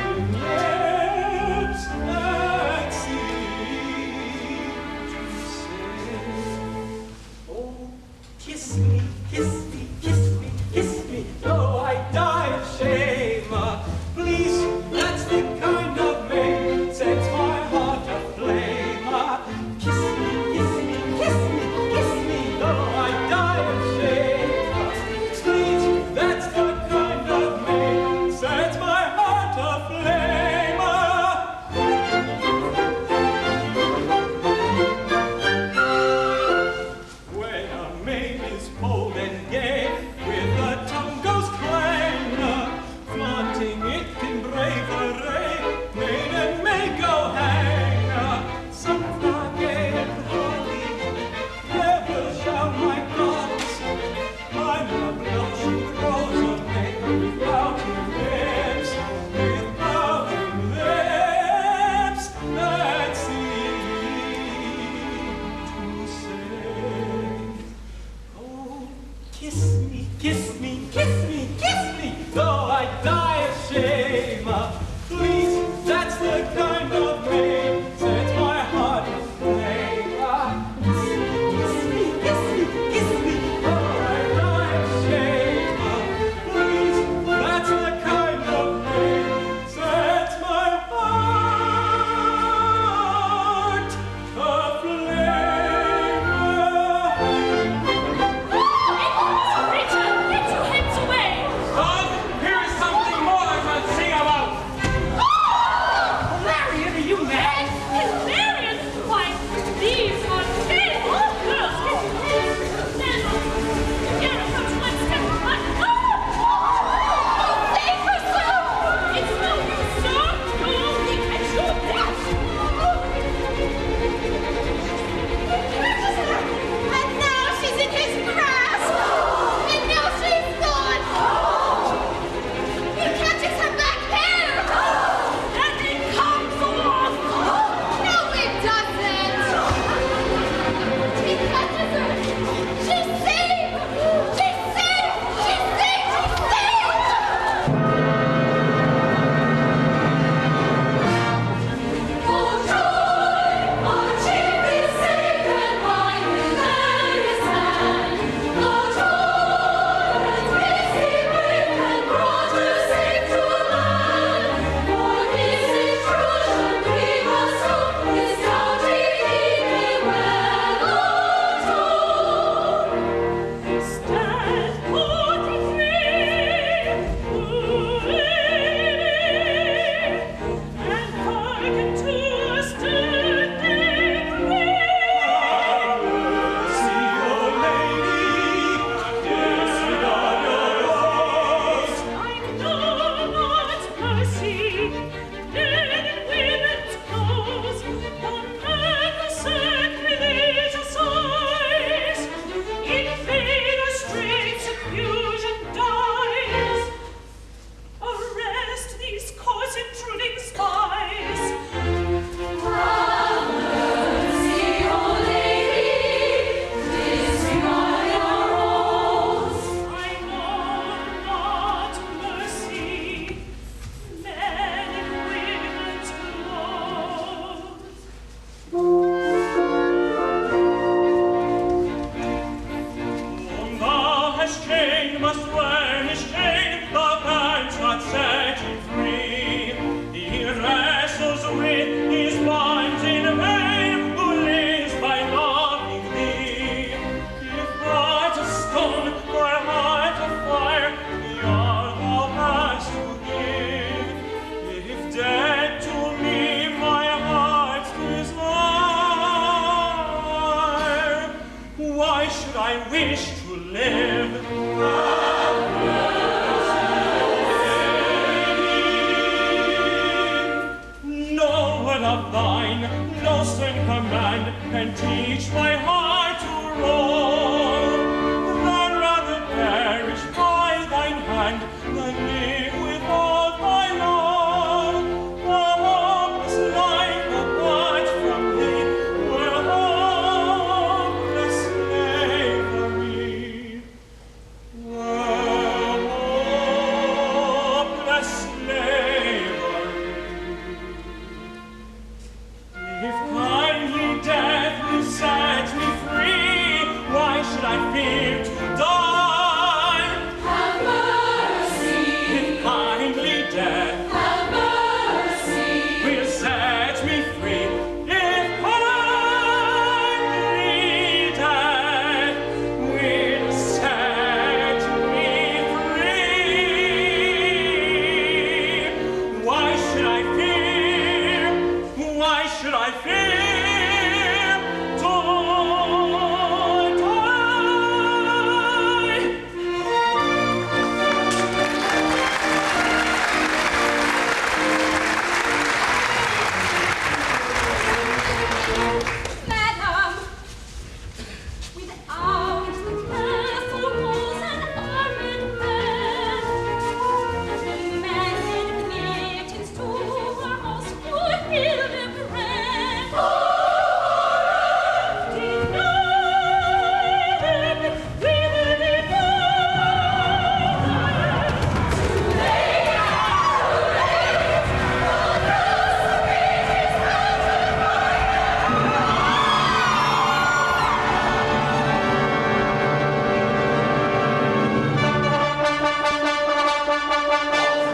wish to live. No word of thine, no stern command, can teach my heart to roam. Than rather perish by thine hand, than live without thy love. A hopeless life apart from thee were hopeless slavery. Were hopeless slavery. If kindly death will set me free, why should I fear to die? Have mercy. If kindly death Have mercy. will set me free, if kindly death will set me free, why should I fear? Why should I fear to die? Madam, without the castle walls and armored men, the men and maidens to our house would hear them grand. Denied, we will deny. Too late,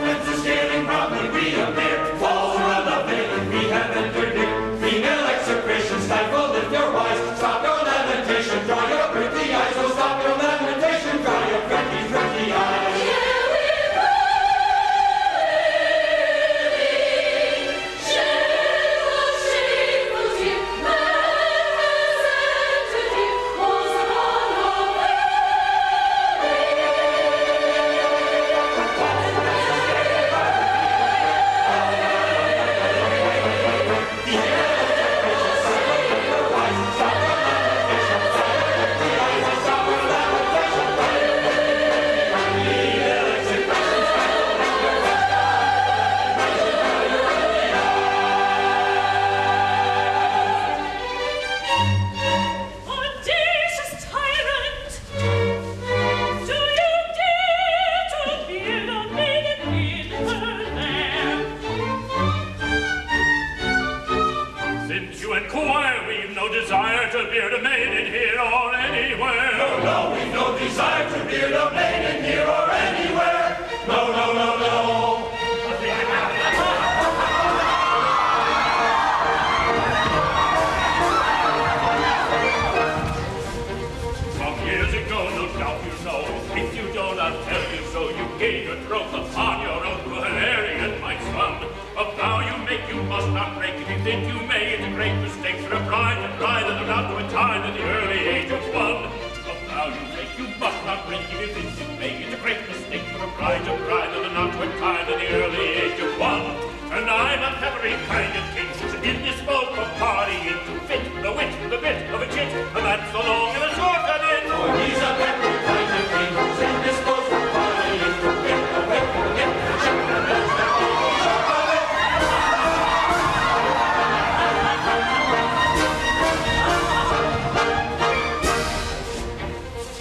Princes scaling proudly reappear. Walls around the veiling we have entered near. Female execration, stifle if you're wise. Stop your lamentation, dry your pretty eyes. Oh, stop your lamentation, dry your pretty, pretty eyes. shameful, shameful dear, man has entered here, was upon our Audacious tyrant, do you dare to beard a maiden in her lair? Since you inquire, we've no desire to beard a maiden here or anywhere. No, we've no desire to beard a maiden here or anywhere. No, no, no, no. Some years ago, no doubt you know, if you don't, I'll tell you so. You gave your troth upon your oath to Hilarion, my son. A vow you make you must not break. If you think you may, it's a great mistake for a bride to cry that they're not to attain at the early age of 1. A vow you make you must not break. If you think you may, it's a great mistake for a bride to cry that they're not to attain at the early age of 1. And I'm a peppery kind of king who's indisposed for partying to fit the wit, the bit of a chit, and that's the long and the short of it. For he's a peppery kind of king who's indisposed for partying to get the wit, the bit, the chit, and that's the long and short of it.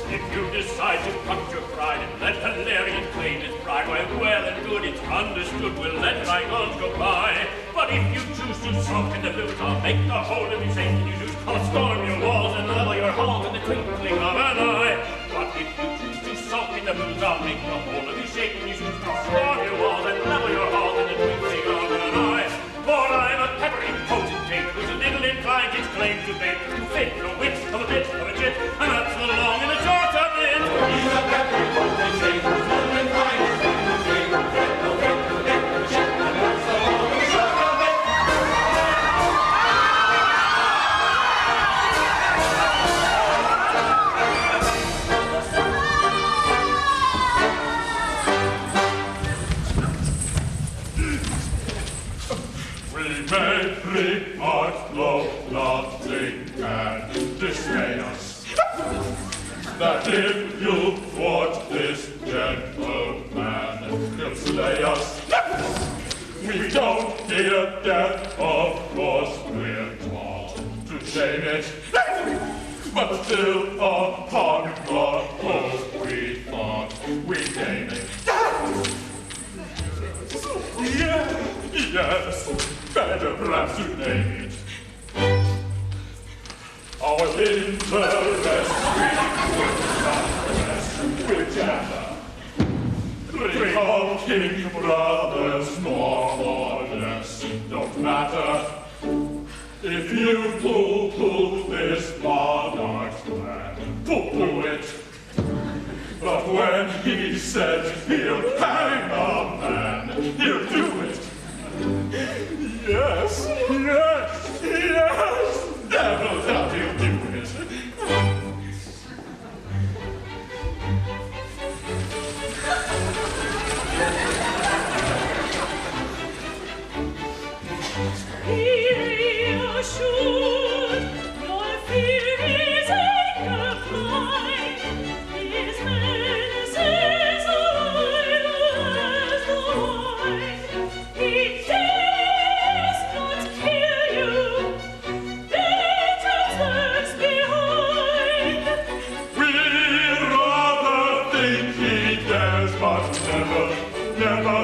If you decide to cut your pride and let Hilarion claim his bride, why, well and good, it's understood, we'll let bygones go by. But if you choose to sulk in the booth, I'll make the whole of you safe and you do. I'll storm your walls and level your halls in the twinkling of an eye. But if you choose to sulk in the booth, I'll make the whole of you shake and you do. I'll storm your walls and level your halls in the twinkling of an eye. For I'm a peppery potentate who's a little inclined his claim to bait, to fit the wit of a bit of a chit, and that's the long and the short of it. He's a peppery potentate who's a little inclined his claim to bait, to fit the wit, the bit, the chit, and that's the long and the short of it. We may free, but nothing can dismay us. That if you thwart this gentleman, he'll slay us. We don't fear death, of course we're taught to shame it. But still upon God hope we thought we'd gain it. Yes, better perhaps to name it. Our interest whichever. Three of king brothers, more or less, don't matter. If you pooh-pooh this monarch's plan, pooh-pooh it. But when he says he'll hang a man, he'll do it. Yes, yes, yes, never doubt he'll do it. Never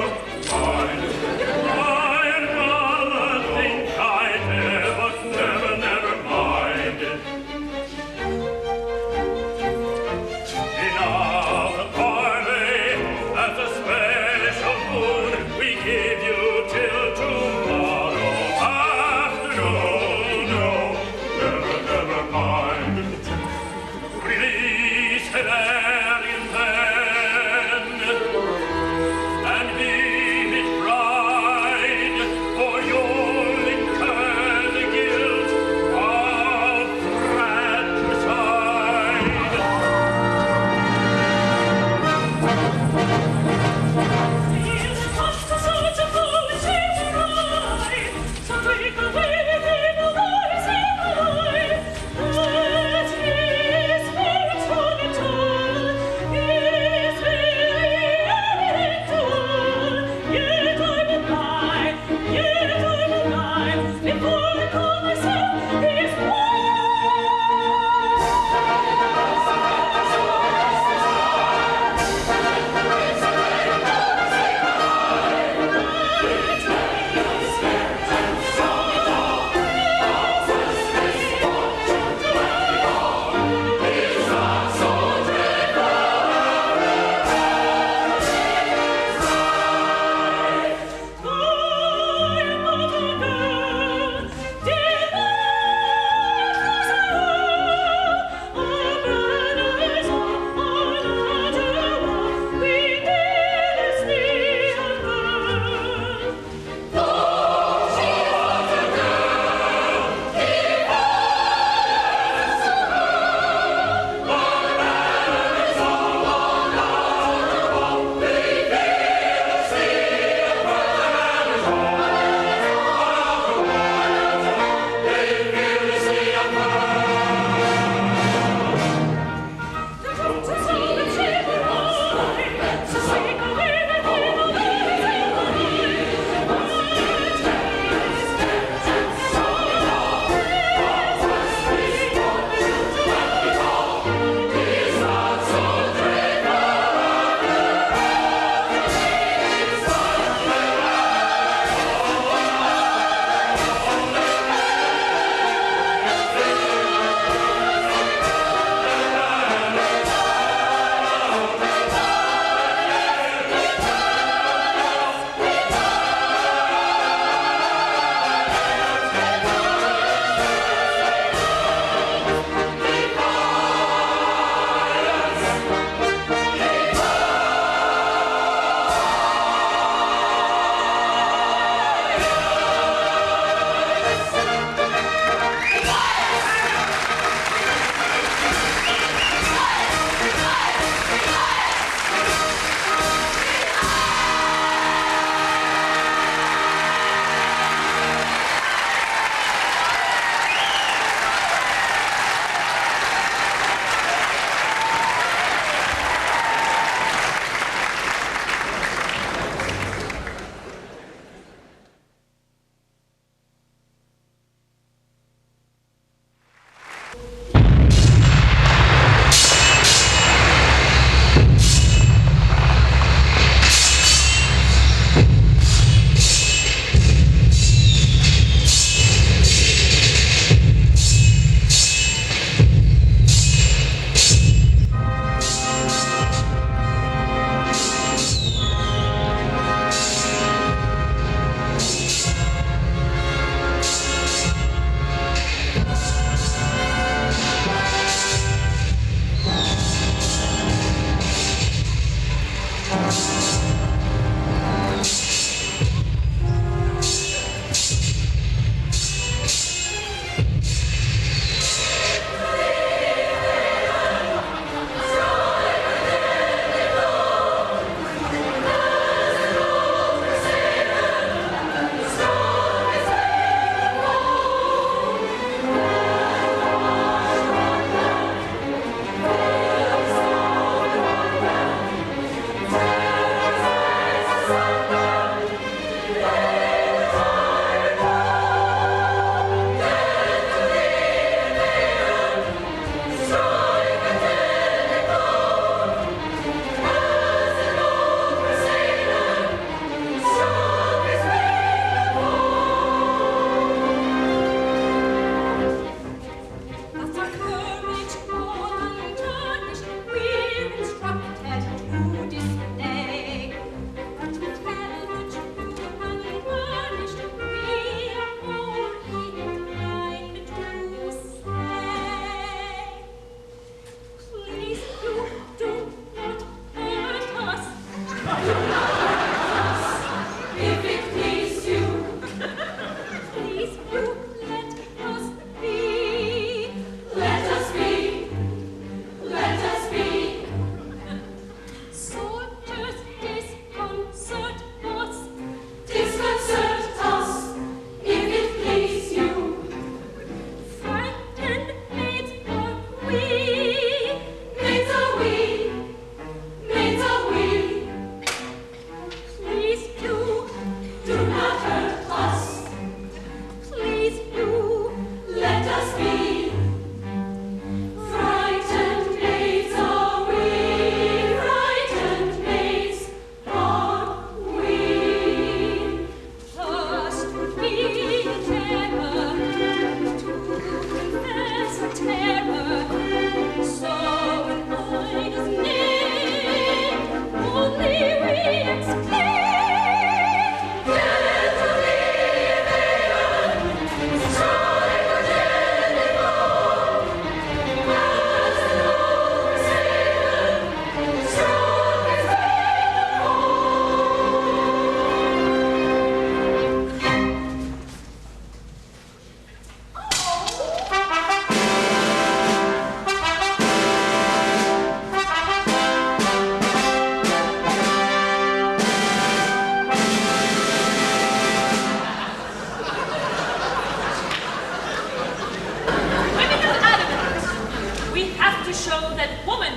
show that woman,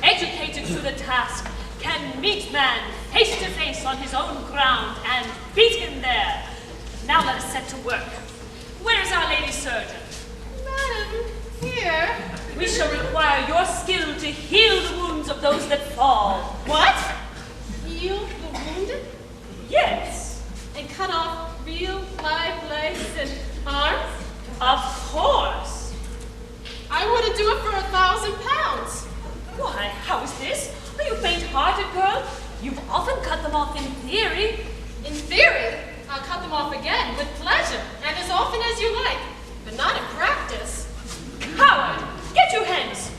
educated to the task, can meet man face to face on his own ground and beat him there. Now let us set to work. Where is our lady surgeon? Madam, here. We shall require your skill to heal the wounds of those that fall. What? Heal the wounded? Yes. And cut off real live legs and arms? Of course. I wouldn't do it for 1,000 pounds. Why, how is this? Are you faint-hearted, girl? You've often cut them off in theory. In theory, I'll cut them off again with pleasure and as often as you like, but not in practice. Coward, get your hands.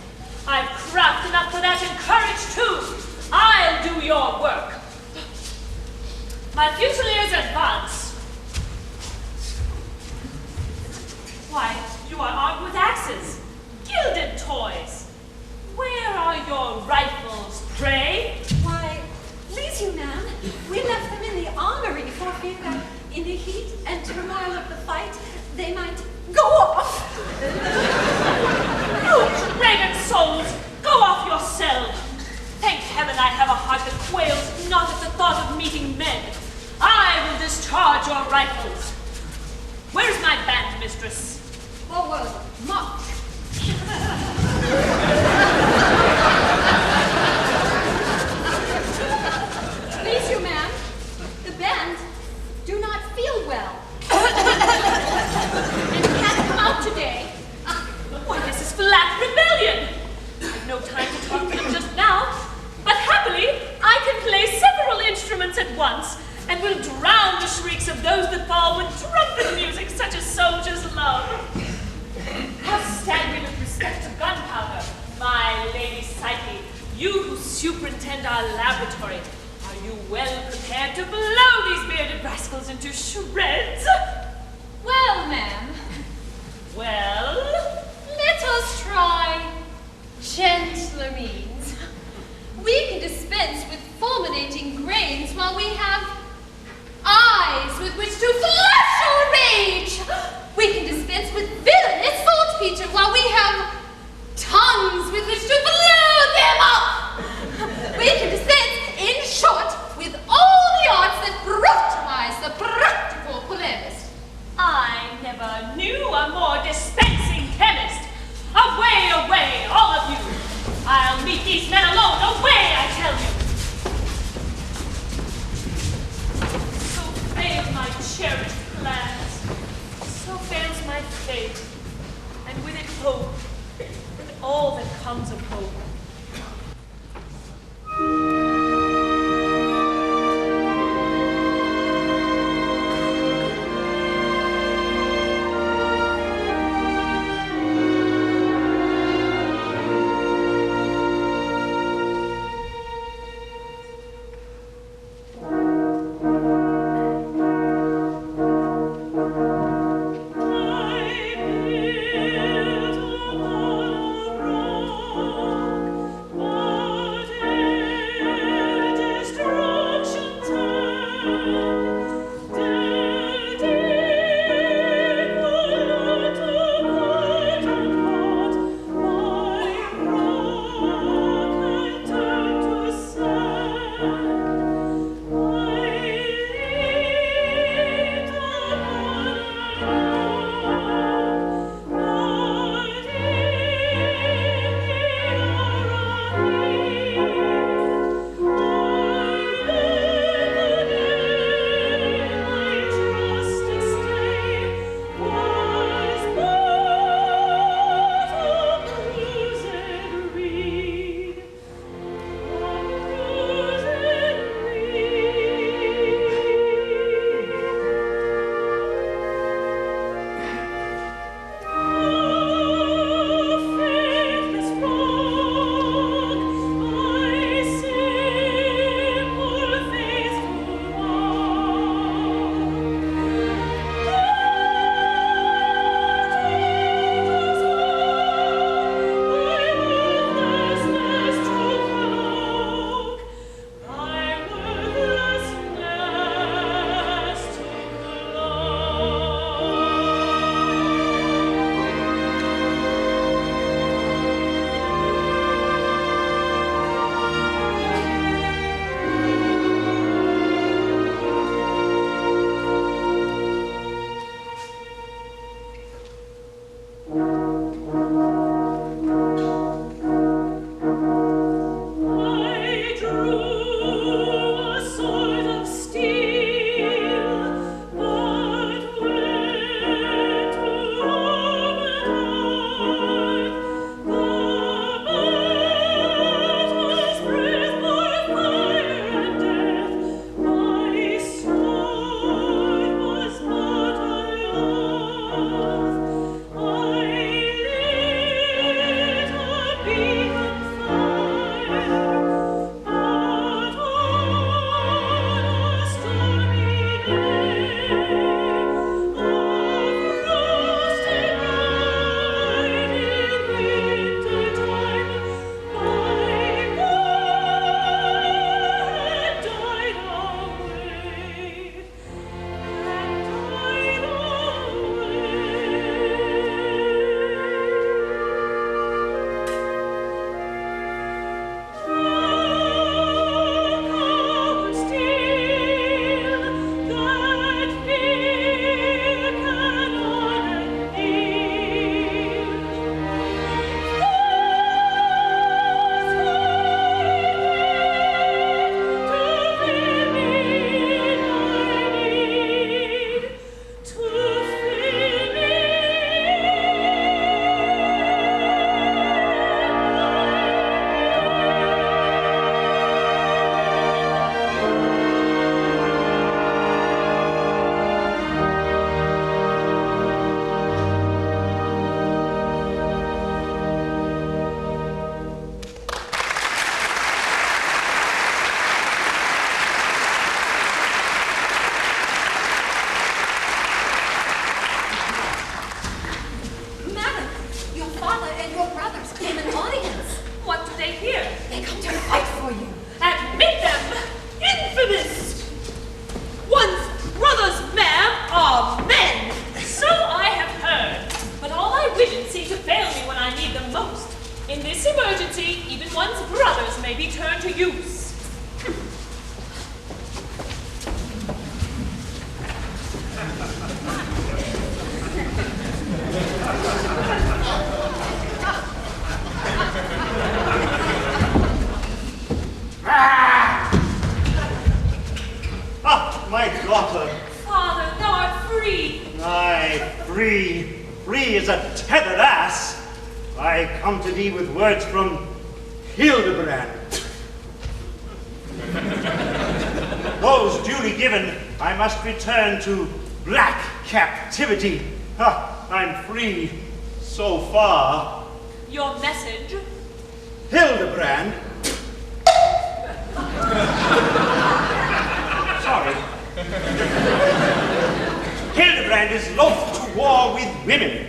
I've craft enough for that and courage too. I'll do your work. My fusiliers advance. Why, you are armed with axes, gilded toys. Where are your rifles, pray? Why, please you, ma'am, we left them in the armory for fear that in the heat and turmoil of the fight, they might go off. You dragon souls, go off yourselves. Thank heaven I have a heart that quails not at the thought of meeting men. I will discharge your rifles. Where's my band, mistress? Forward, march. Please you, ma'am, the band do not feel well. And can't come out today. Why, this is flat rebellion. I've no time to talk to them just now, but happily I can play several instruments at once and will drown the shrieks of those that fall with trumpet music such as soldiers love. How stand we with respect to gunpowder, my lady Psyche, you who superintend our laboratory? Are you well prepared to blow these bearded rascals into shreds? Well, ma'am, Well? let us try gentler means. We can dispense with fulminating grains while we have eyes with which to flash our rage. We can dispense with villainous saltpeter while we have tongues with which to blow them up. We can dispense, in short, with all the arts that brutalize the practical polemist. I never knew a more dispensing chemist. Away, away, all of you. I'll meet these men alone. Away, I tell you. So fail my cherished plans. So fails my fate. And with it hope. And all that comes of hope. I built upon a rock. Aye, free as a tethered ass. I come to thee with words from Hildebrand. Those duly given, I must return to black captivity. I'm free so far. Your message? Hildebrand. Sorry. Hildebrand is loath to war with women.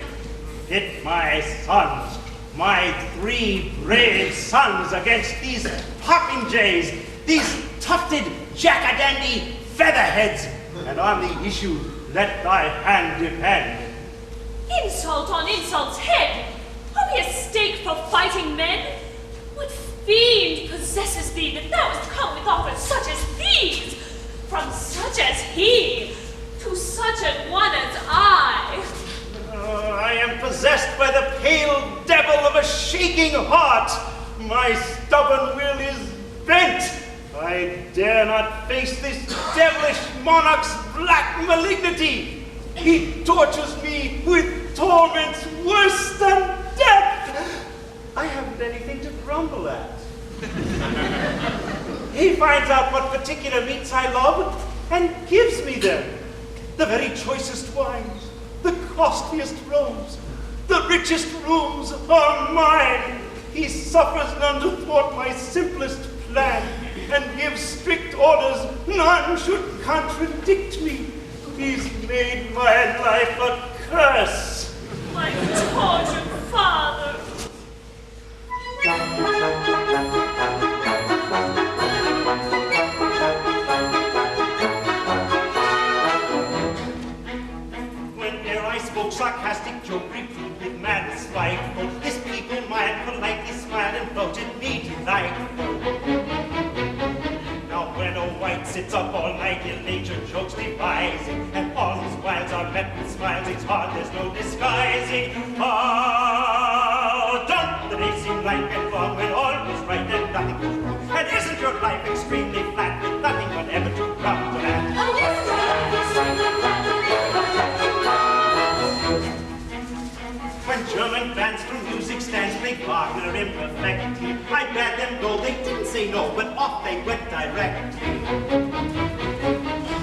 Pit my sons, my 3 brave sons, against these popinjays, these tufted jack-a-dandy featherheads, and on the issue let thy hand depend. Insult on insult's head! Are we a stake for fighting men? What fiend possesses thee that thou hast come with offers such as these? From such as he, to such an one as I. I am possessed by the pale devil of a shaking heart. My stubborn will is bent. I dare not face this devilish monarch's black malignity. He tortures me with torments worse than death. I haven't anything to grumble at. He finds out what particular meats I love and gives me them. The very choicest wines, the costliest robes, the richest rooms are mine. He suffers none to thwart my simplest plan and gives strict orders none should contradict me. He's made my life a curse. My tortured father. Whene'er I spoke sarcastic joke, reproved with mad spiteful, this people mild politely smiled and voted me delightful. Now when a white sits up all night, ill-natured jokes devising, and all his wiles are met with smiles, it's hard, there's no disguising. Oh, don't the day seem like and wrong when all was right and nothing was wrong? And isn't your life extremely flat with nothing whatever to grumble at? Oh, yes, your life is extremely flat with nothing whatever to grumble. When German bands from music stands play Wagner imperfectly, I bade them go, they didn't say no, but off they went directly.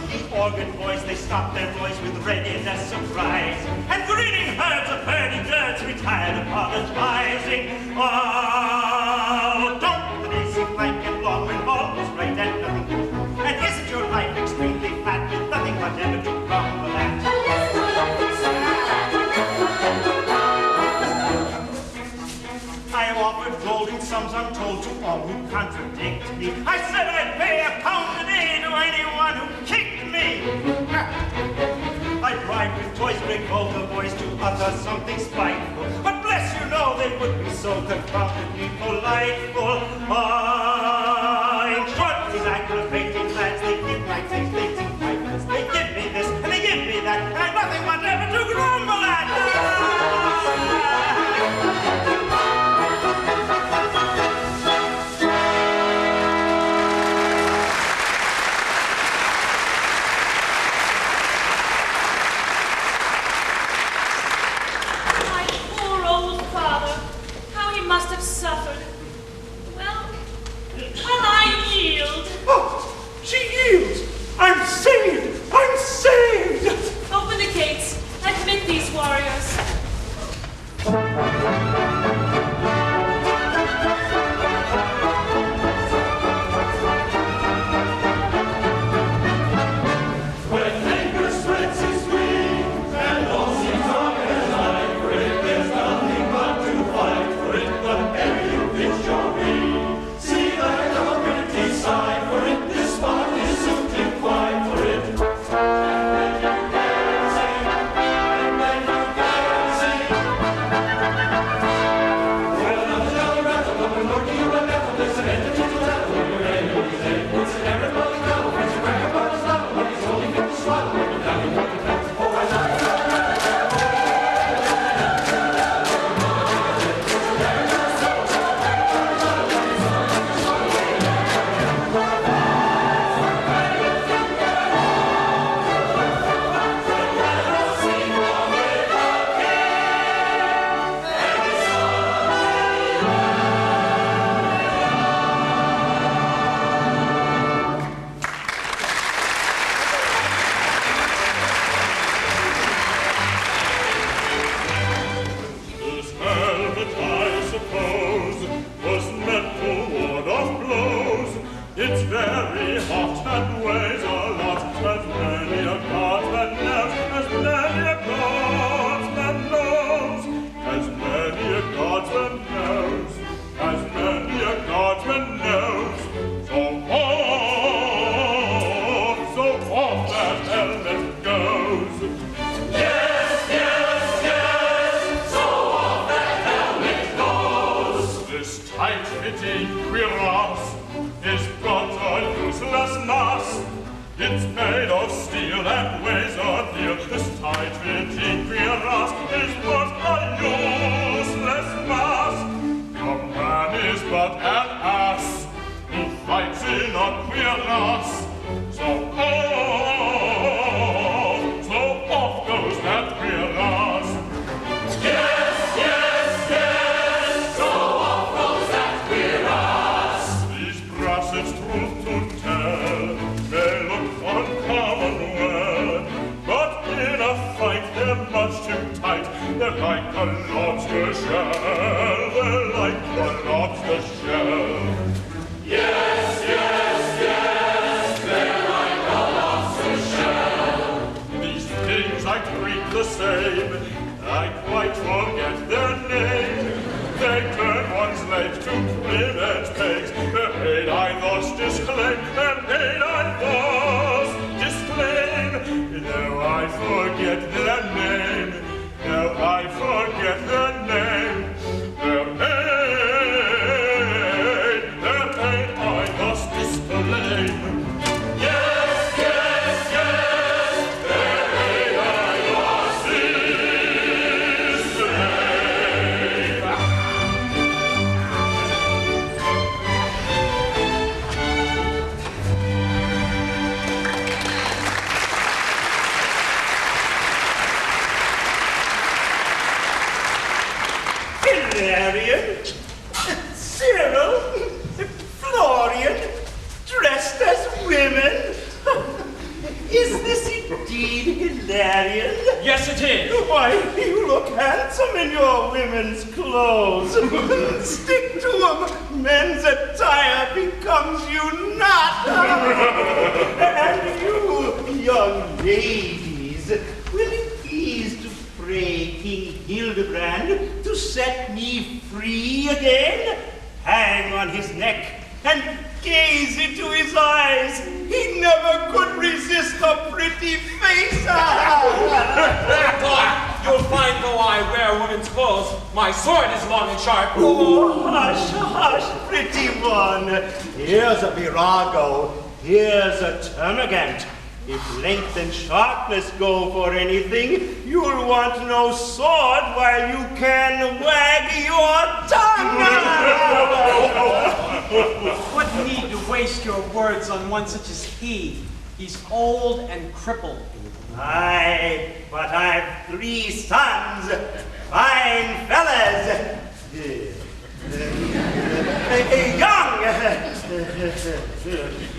The organ boys, they stopped their noise with readiness surprise, and grinning herds of hurdy-gurds retired apologizing. Oh, don't the days seem blank and long when all was right and nothing was wrong? And isn't your life extremely flat with nothing whatever to grumble at? Oh, yes, your life is extremely flat with nothing whatever to grumble. I have offered golden sums untold to all who contradict me. I said I'd pay £1 a day to anyone who kicked me. I bribed with toys, bring both the boys to utter something spiteful. But bless you know they would be so confoundedly politeful. In short, these aggravating lads, they give my things, they think my goods. They give me this and they give me that, and I've nothing whatever to grumble at. Must have suffered. Well, I yield. Oh, she yields! I'm saved! I'm saved! Open the gates. Admit these warriors. clutched him tight. They're like a lobster shell. They're like a lobster shell. Yes, yes, yes, they're like a lobster shell. These things I treat the same. I quite forget their name. They turn one's legs to trim and pegs. Their pain I thus disclaim. Their pain I thus disclaim. Now I forget their name. Now I forget their name. Their pain I thus disclaim. Yes, yes, yes, their pain I thus disclaim. Hilarion, Cyril, Florian, dressed as women. Is this indeed Hilarion? Yes, it is. Why, you look handsome in your women's clothes. Stick to them. Men's attire becomes you not. And you, young ladies, will you please to pray King Hildebrand to set me free again? Hang on his neck and gaze into his eyes. He never could resist a pretty face. You'll find though I wear women's clothes, my sword is long and sharp. Oh, hush, hush, pretty one. Here's a virago. Here's a termagant. If length and sharpness go for anything, you'll want no sword while you can wag your tongue. What need to waste your words on one such as he? He's old and crippled. Aye, but I've 3 sons, fine fellas. Young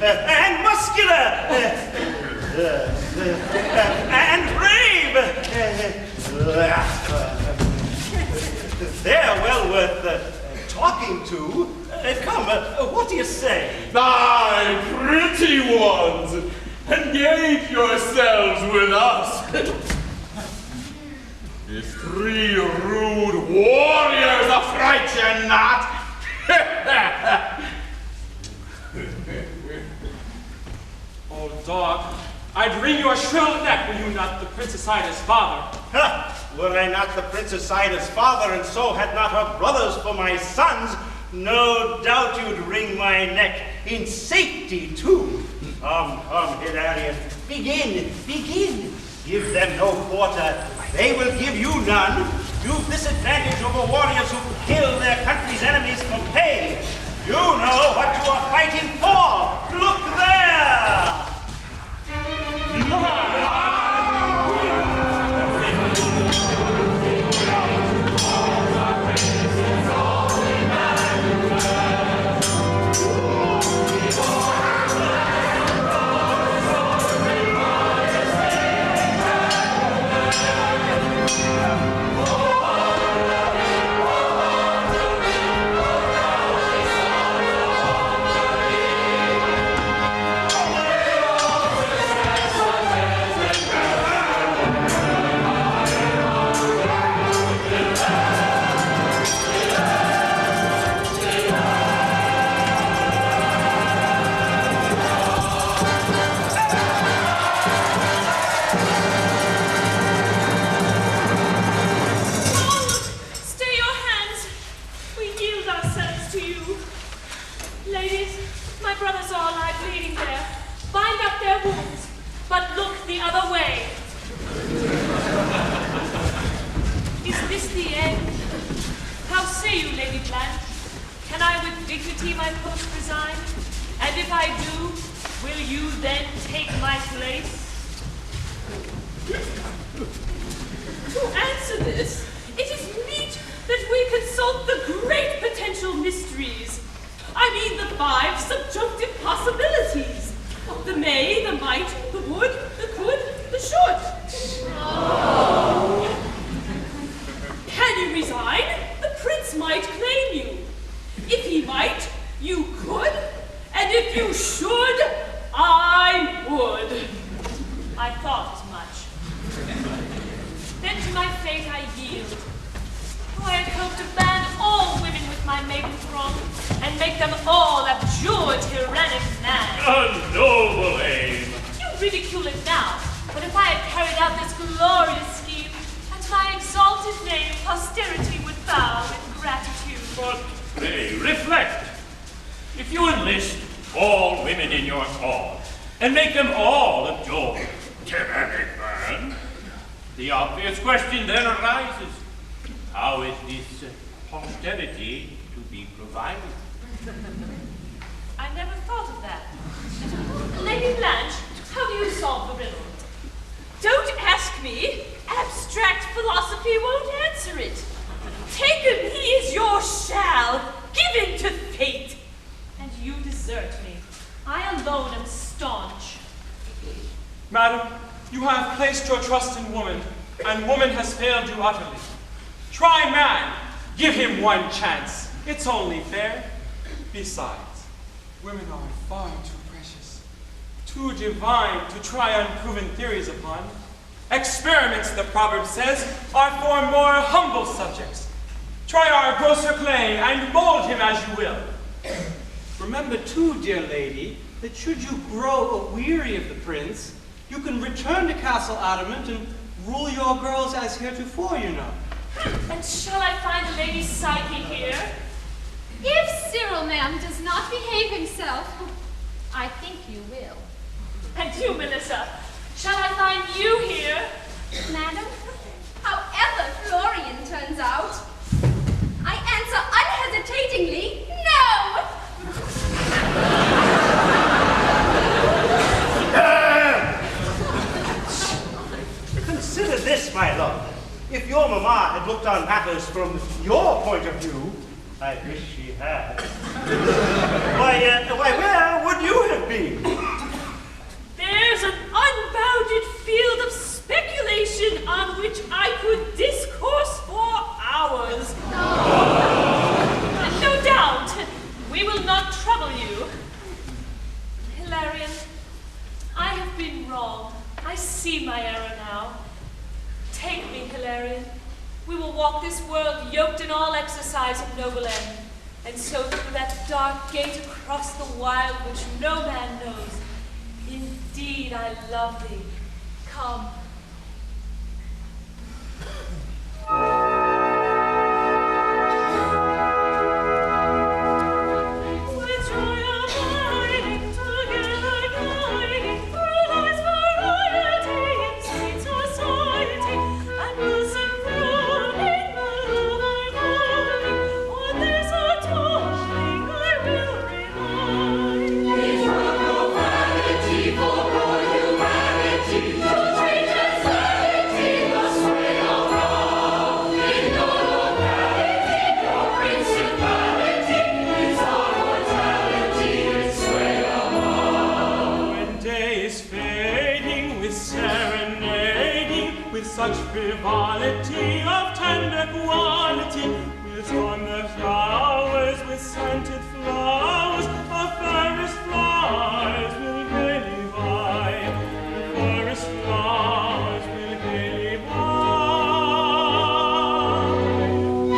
and muscular and brave. They're well worth talking to. Come, what do you say? Aye, pretty ones, engage yourselves with us. These 3 rude warriors affright you not. Oh, dog, I'd wring your shrill neck were you not the Princess Ida's father. Were I not the Princess Ida's father, and so had not her brothers for my sons, no doubt you'd wring my neck in safety, too. Come, Hilarion, begin. Give them no quarter. They will give you none. You've this advantage over warriors who kill their country's enemies for pay. You know what you are fighting for. Look there! yield. I had hoped to ban all women with my maiden throng, and make them all abjure tyrannic man. A noble aim. You ridicule it now, but if I had carried out this glorious scheme, at my exalted name posterity would bow in gratitude. But pray, reflect. If you enlist all women in your cause, and make them all adore tyrannic man, the obvious question then arises, how is this posterity to be provided? I never thought of that. Lady Blanche, how do you solve the riddle? Don't ask me. Abstract philosophy won't answer it. Taken he is your shall, given to fate. And you desert me. I alone am staunch. Madam, you have placed your trust in woman, and woman has failed you utterly. Try man. Give him one chance. It's only fair. Besides, women are far too precious, too divine to try unproven theories upon. Experiments, the proverb says, are for more humble subjects. Try our grosser clay and mold him as you will. Remember too, dear lady, that should you grow aweary of the prince, you can return to Castle Adamant and rule your girls as heretofore, you know. And shall I find the Lady Psyche here? If Cyril, ma'am, does not behave himself, I think you will. And you, Melissa, shall I find you here? Madam, however Florian turns out, I answer unhesitatingly, no! Consider this, my lord. If your mamma had looked on matters from your point of view, I wish she had. why, where would you have been? There's an unbounded field of speculation on which I could discourse for hours. No doubt, we will not trouble you. Hilarion, I have been wrong. I see my error now. Take me, Hilarion. We will walk this world yoked in all exercise of noble end, and so through that dark gate across the wild which no man knows. Indeed, I love thee. Come. With joy abiding, together gliding through life's variety in sweet society, and we'll sing crooning melody, on this our darling I will rely. It's no vanity for all humanity to treat as vanity the sway of love. In your locality, your principality is our mortality and sway among. When day is fading with serenading, with such frivolity of tender quality, we'll on the flowers with scented flowers, of fairest flowers will gaily vie, the fairest flowers will gaily vie.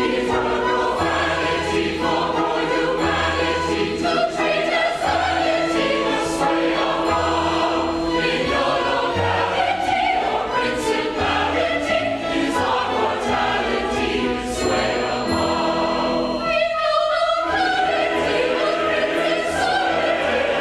It's no vanity for all humanity to treat as vanity the sway of love. In your locality, your principality is our mortality and sway among. In your locality, your principality is our mortality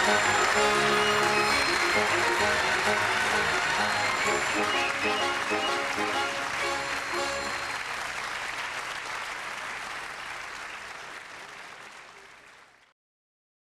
Thank you.